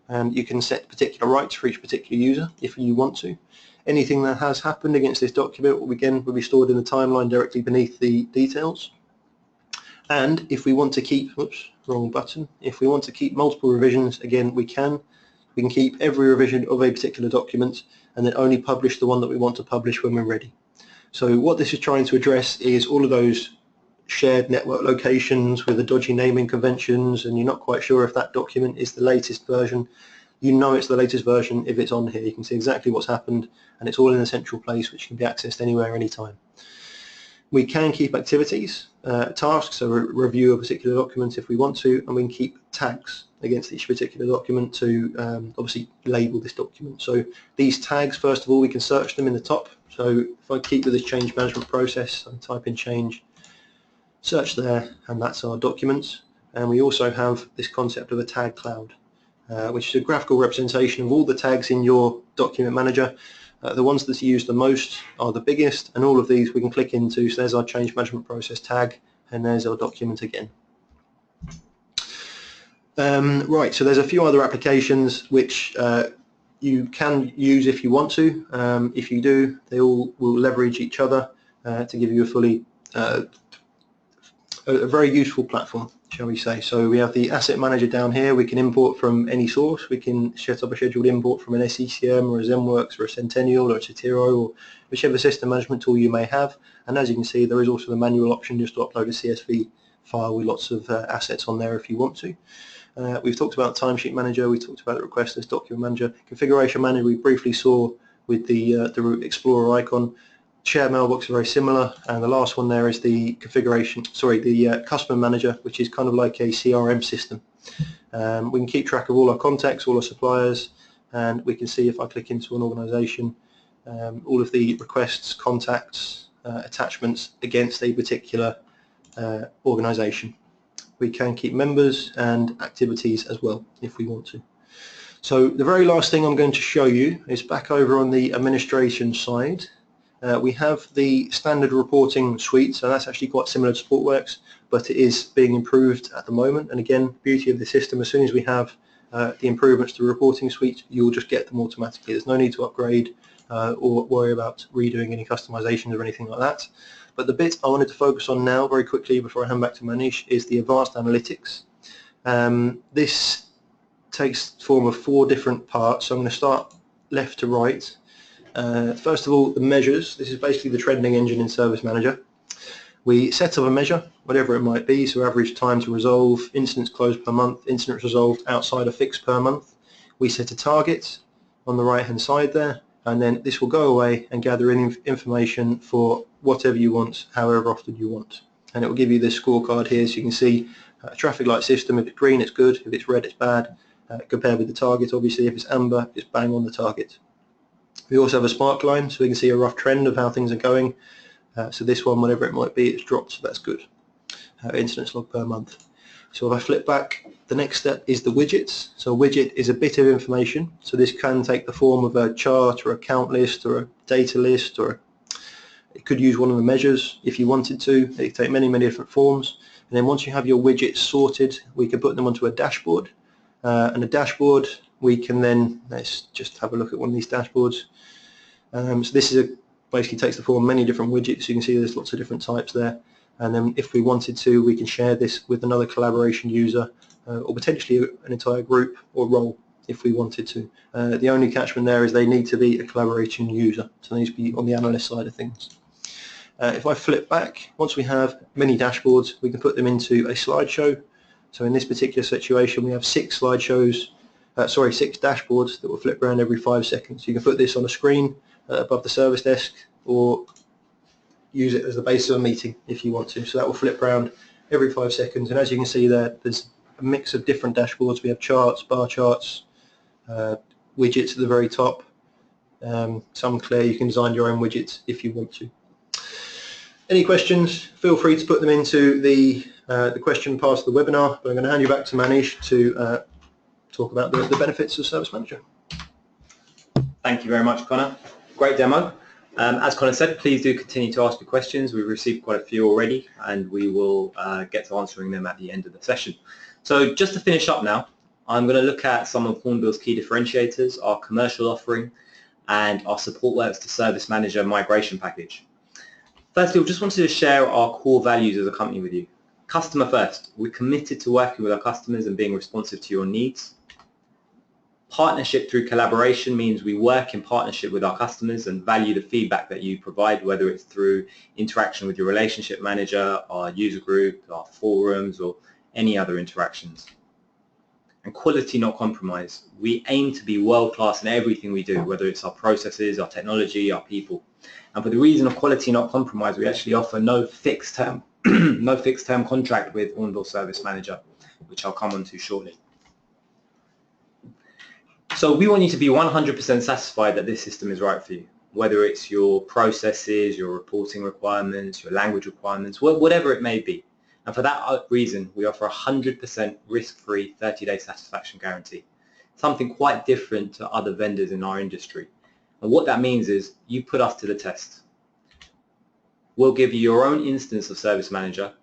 and you can set particular rights for each particular user if you want to. Anything that has happened against this document will be stored in the timeline directly beneath the details. And if we want to keep, oops, wrong button, if we want to keep multiple revisions, again, we can keep every revision of a particular document and then only publish the one that we want to publish when we're ready. So what this is trying to address is all of those shared network locations with the dodgy naming conventions, and you're not quite sure if that document is the latest version. You know it's the latest version if it's on here. You can see exactly what's happened, and it's all in a central place which can be accessed anywhere, anytime. We can keep activities, tasks, so a review of a particular document if we want to, and we can keep tags against each particular document to obviously label this document. So these tags, first of all, we can search them in the top. So if I keep with this change management process, I type in change, search there, and that's our documents. And we also have this concept of a tag cloud, which is a graphical representation of all the tags in your document manager. The ones that are used the most are the biggest, and all of these we can click into. So there's our change management process tag, and there's our document again. Right, so there's a few other applications which you can use if you want to. If you do, they all will leverage each other to give you a fully a very useful platform, shall we say. So we have the asset manager down here. We can import from any source. We can set up a scheduled import from an SECM or a ZenWorks or a Centennial or a Citiro or whichever system management tool you may have. And as you can see, there is also the manual option just to upload a CSV file with lots of assets on there if you want to. We've talked about timesheet manager. We talked about the request list document manager. Configuration manager we briefly saw with the Explorer icon. shared mailbox are very similar, and the last one there is the configuration, the customer manager, which is kind of like a CRM system. We can keep track of all our contacts, all our suppliers, and we can see if I click into an organisation, all of the requests, contacts, attachments against a particular organisation. We can keep members and activities as well if we want to. So the very last thing I'm going to show you is back over on the administration side. We have the standard reporting suite, so that's actually quite similar to Supportworks, but it is being improved at the moment. And again, beauty of the system, as soon as we have the improvements to the reporting suite, you'll just get them automatically. There's no need to upgrade or worry about redoing any customizations or anything like that. But the bit I wanted to focus on now very quickly before I hand back to Manish is the advanced analytics. This takes the form of 4 different parts, so I'm going to start left to right. First of all, the measures. This is basically the trending engine in Service Manager. We set up a measure, whatever it might be, so average time to resolve, incidents closed per month, incidents resolved outside a fix per month. We set a target on the right hand side there, and then this will go away and gather in information for whatever you want, however often you want. And it will give you this scorecard here, so you can see a traffic light system. If it's green, it's good. If it's red, it's bad. Compared with the target, obviously, if it's amber, it's bang on the target. We also have a spark line, so we can see a rough trend of how things are going. So this one, whatever it might be, it's dropped, so that's good. Incidents log per month. So if I flip back, the next step is the widgets. So a widget is a bit of information. So this can take the form of a chart or a count list or a data list, or it could use one of the measures if you wanted to. It could take many, many different forms. And then once you have your widgets sorted, we can put them onto a dashboard. And a dashboard, we can then, let's just have a look at one of these dashboards. So this is basically takes the form of many different widgets. You can see there's lots of different types there. And then if we wanted to, we can share this with another collaboration user or potentially an entire group or role if we wanted to. The only catchment there is they need to be a collaboration user, so they need to be on the analyst side of things. If I flip back, once we have many dashboards, we can put them into a slideshow. So in this particular situation, we have 6 slideshows, 6 dashboards that will flip around every 5 seconds. You can put this on a screen above the service desk, or use it as the base of a meeting if you want to. So that will flip around every 5 seconds. And as you can see there, there's a mix of different dashboards. We have charts, bar charts, widgets at the very top. Some clear. You can design your own widgets if you want to. Any questions? Feel free to put them into the question part of the webinar. But I'm going to hand you back to Manish to talk about the benefits of Service Manager. Thank you very much, Connor. Great demo. As Connor said, please do continue to ask your questions. We've received quite a few already, and we will get to answering them at the end of the session. So just to finish up now, I'm going to look at some of Hornbill's key differentiators, our commercial offering, and our Supportworks to Service Manager migration package. Firstly, we just wanted to share our core values as a company with you. Customer first. We're committed to working with our customers and being responsive to your needs. Partnership through collaboration means we work in partnership with our customers and value the feedback that you provide, whether it's through interaction with your relationship manager, our user group, our forums, or any other interactions. And quality, not compromise. We aim to be world-class in everything we do, whether it's our processes, our technology, our people. And for the reason of quality, not compromise, we actually offer no fixed term, no fixed term contract with Hornbill Service Manager, which I'll come on to shortly. So we want you to be 100% satisfied that this system is right for you, whether it's your processes, your reporting requirements, your language requirements, whatever it may be. And for that reason, we offer a 100% risk-free 30-day satisfaction guarantee, something quite different to other vendors in our industry. And what that means is you put us to the test. We'll give you your own instance of Service Manager,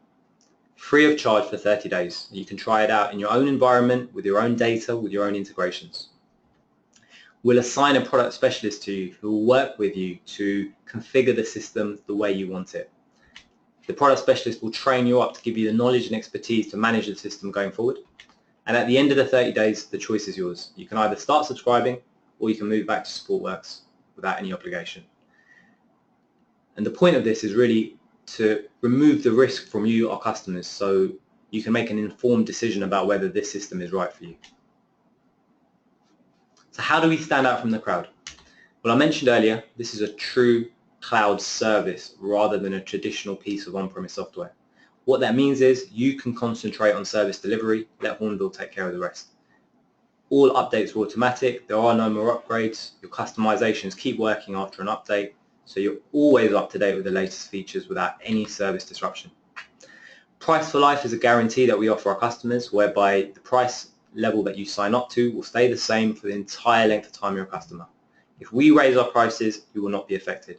free of charge for 30 days. You can try it out in your own environment, with your own data, with your own integrations. We'll assign a product specialist to you who will work with you to configure the system the way you want it. The product specialist will train you up to give you the knowledge and expertise to manage the system going forward. And at the end of the 30 days, the choice is yours. You can either start subscribing or you can move back to Supportworks without any obligation. And the point of this is really to remove the risk from you, our customers, so you can make an informed decision about whether this system is right for you. So how do we stand out from the crowd? Well, I mentioned earlier, this is a true cloud service rather than a traditional piece of on-premise software. What that means is you can concentrate on service delivery, let Hornbill take care of the rest. All updates are automatic, there are no more upgrades, your customizations keep working after an update, so you're always up to date with the latest features without any service disruption. Price for life is a guarantee that we offer our customers, whereby the price level that you sign up to will stay the same for the entire length of time you're a customer. If we raise our prices, you will not be affected.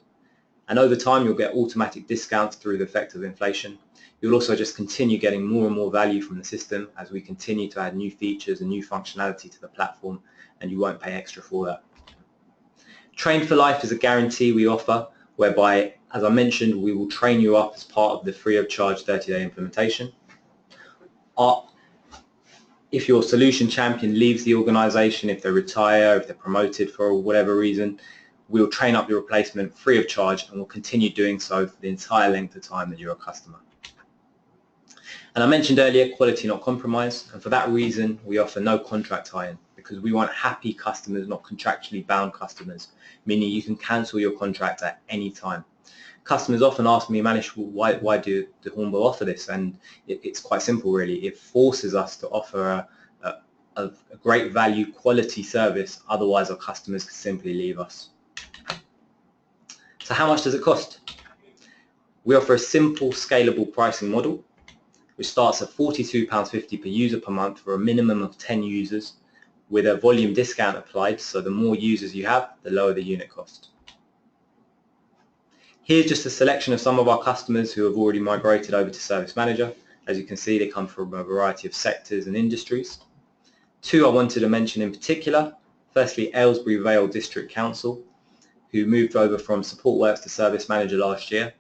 And over time, you'll get automatic discounts through the effect of inflation. You'll also just continue getting more and more value from the system as we continue to add new features and new functionality to the platform, and you won't pay extra for that. Train for life is a guarantee we offer, whereby, as I mentioned, we will train you up as part of the free of charge 30-day implementation. If your solution champion leaves the organization, if they retire, if they're promoted for whatever reason, we'll train up your replacement free of charge, and we'll continue doing so for the entire length of time that you're a customer. And I mentioned earlier, quality not compromise, and for that reason we offer no contract tie-in, because we want happy customers, not contractually bound customers, meaning you can cancel your contract at any time. Customers often ask me, Manish, why do Hornbill offer this? And it's quite simple really. It forces us to offer a great value quality service, otherwise our customers could simply leave us. So how much does it cost? We offer a simple scalable pricing model which starts at £42.50 per user per month for a minimum of 10 users, with a volume discount applied, so the more users you have, the lower the unit cost. Here's just a selection of some of our customers who have already migrated over to Service Manager. As you can see, they come from a variety of sectors and industries. Two I wanted to mention in particular. Firstly, Aylesbury Vale District Council, who moved over from Supportworks to Service Manager last year.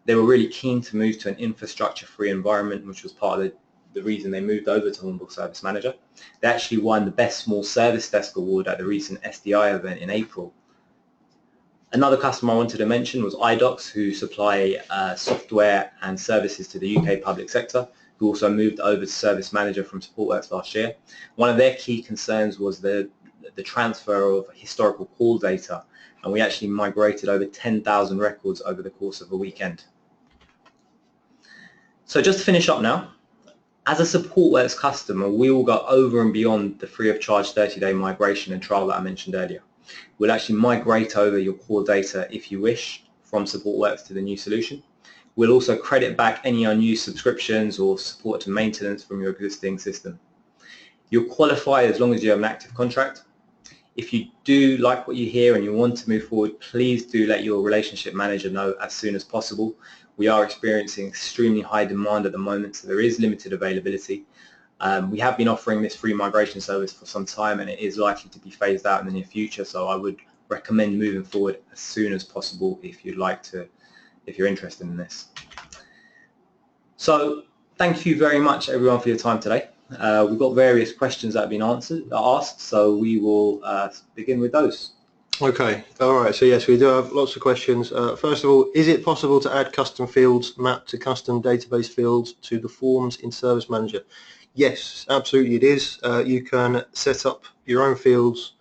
They were really keen to move to an infrastructure-free environment, which was part of the reason they moved over to Hornbill Service Manager. They actually won the Best Small Service Desk Award at the recent SDI event in April. Another customer I wanted to mention was iDocs, who supply software and services to the UK public sector, who also moved over to Service Manager from Supportworks last year. One of their key concerns was the transfer of historical call data, and we actually migrated over 10,000 records over the course of a weekend. So just to finish up now, as a Supportworks customer, we will go over and beyond the free of charge 30-day migration and trial that I mentioned earlier. We'll actually migrate over your core data if you wish from Supportworks to the new solution. We'll also credit back any unused subscriptions or support to maintenance from your existing system. You'll qualify as long as you have an active contract. If you do like what you hear and you want to move forward, please do let your relationship manager know as soon as possible. We are experiencing extremely high demand at the moment, so there is limited availability. We have been offering this free migration service for some time, and it is likely to be phased out in the near future, so I would recommend moving forward as soon as possible if you'd like to, if you're interested in this. So thank you very much everyone for your time today. We've got various questions that have been asked, so we will begin with those. Okay, all right, so yes, we do have lots of questions. First of all, is it possible to add custom fields mapped to custom database fields to the forms in Service Manager? Yes, absolutely it is. You can set up your own fields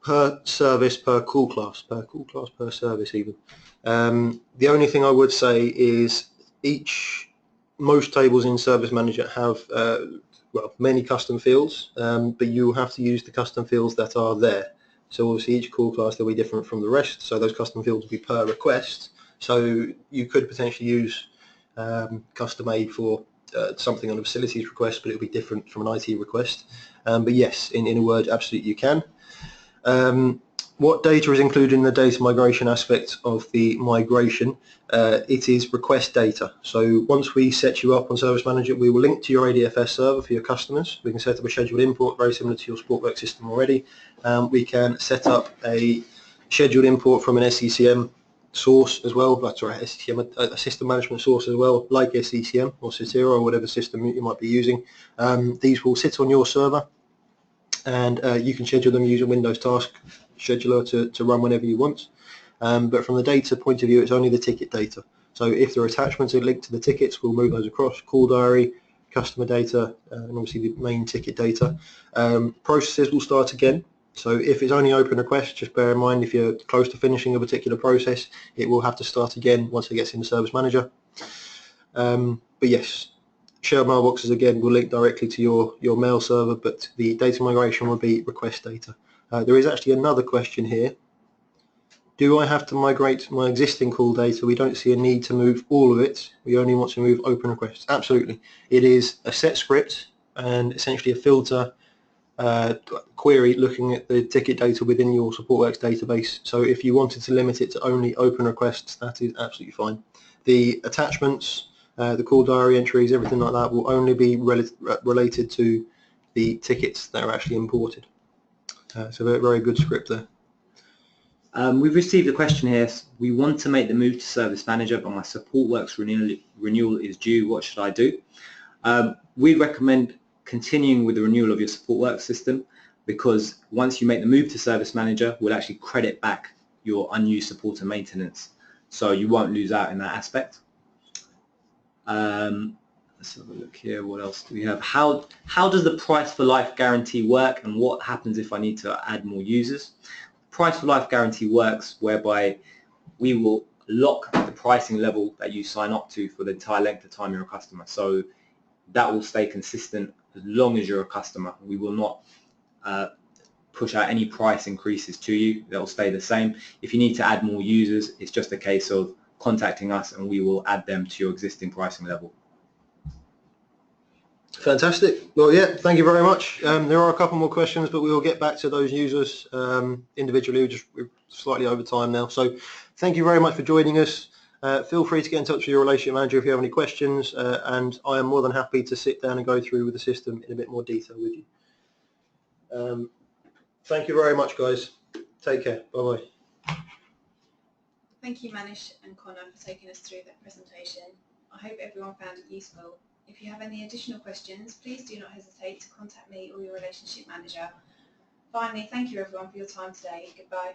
per service, per call class, per service even. The only thing I would say is most tables in Service Manager have well, many custom fields, but you have to use the custom fields that are there. So obviously each call class will be different from the rest, so those custom fields will be per request. So you could potentially use custom made for something on a facilities request, but it will be different from an IT request. But yes, in a word, absolutely you can. What data is included in the data migration aspect of the migration? It is request data. So once we set you up on Service Manager, we will link to your ADFS server for your customers. We can set up a scheduled import very similar to your Supportworks system already. We can set up a scheduled import from an SCCM source as well, that's right, SCCM, a system management source as well, like SCCM or Cetera or whatever system you might be using. These will sit on your server, and you can schedule them using Windows Task Scheduler to run whenever you want. But from the data point of view, it's only the ticket data. So if there are attachments that link to the tickets, we'll move those across: call diary, customer data, and obviously the main ticket data. Processes will start again. So if it's only open requests, just bear in mind if you're close to finishing a particular process, it will have to start again once it gets into Service Manager. But yes, shared mailboxes again will link directly to your mail server, but the data migration will be request data. There is actually another question here. Do I have to migrate my existing call data? We don't see a need to move all of it. We only want to move open requests. Absolutely. It is a set script and essentially a filter query looking at the ticket data within your Supportworks database. So if you wanted to limit it to only open requests, that is absolutely fine. The attachments, the call diary entries, everything like that will only be related to the tickets that are actually imported. So a very good script there. We've received a question here. We want to make the move to Service Manager, but my Supportworks renewal is due. What should I do? We recommend continuing with the renewal of your Supportworks system, because once you make the move to Service Manager, we'll actually credit back your unused support and maintenance, so you won't lose out in that aspect. Let's have a look here. What else do we have? How does the price for life guarantee work, and what happens if I need to add more users? Price for life guarantee works whereby we will lock the pricing level that you sign up to for the entire length of time you're a customer. So that will stay consistent as long as you're a customer. We will not push out any price increases to you. They'll stay the same. If you need to add more users, it's just a case of contacting us and we will add them to your existing pricing level. Fantastic. Well, yeah, thank you very much. There are a couple more questions, but we will get back to those users individually. We're slightly over time now. So thank you very much for joining us. Feel free to get in touch with your relationship manager if you have any questions, and I am more than happy to sit down and go through with the system in a bit more detail with you. Thank you very much, guys. Take care. Bye-bye. Thank you, Manish and Connor, for taking us through that presentation. I hope everyone found it useful. If you have any additional questions, please do not hesitate to contact me or your relationship manager. Finally, thank you everyone for your time today. Goodbye.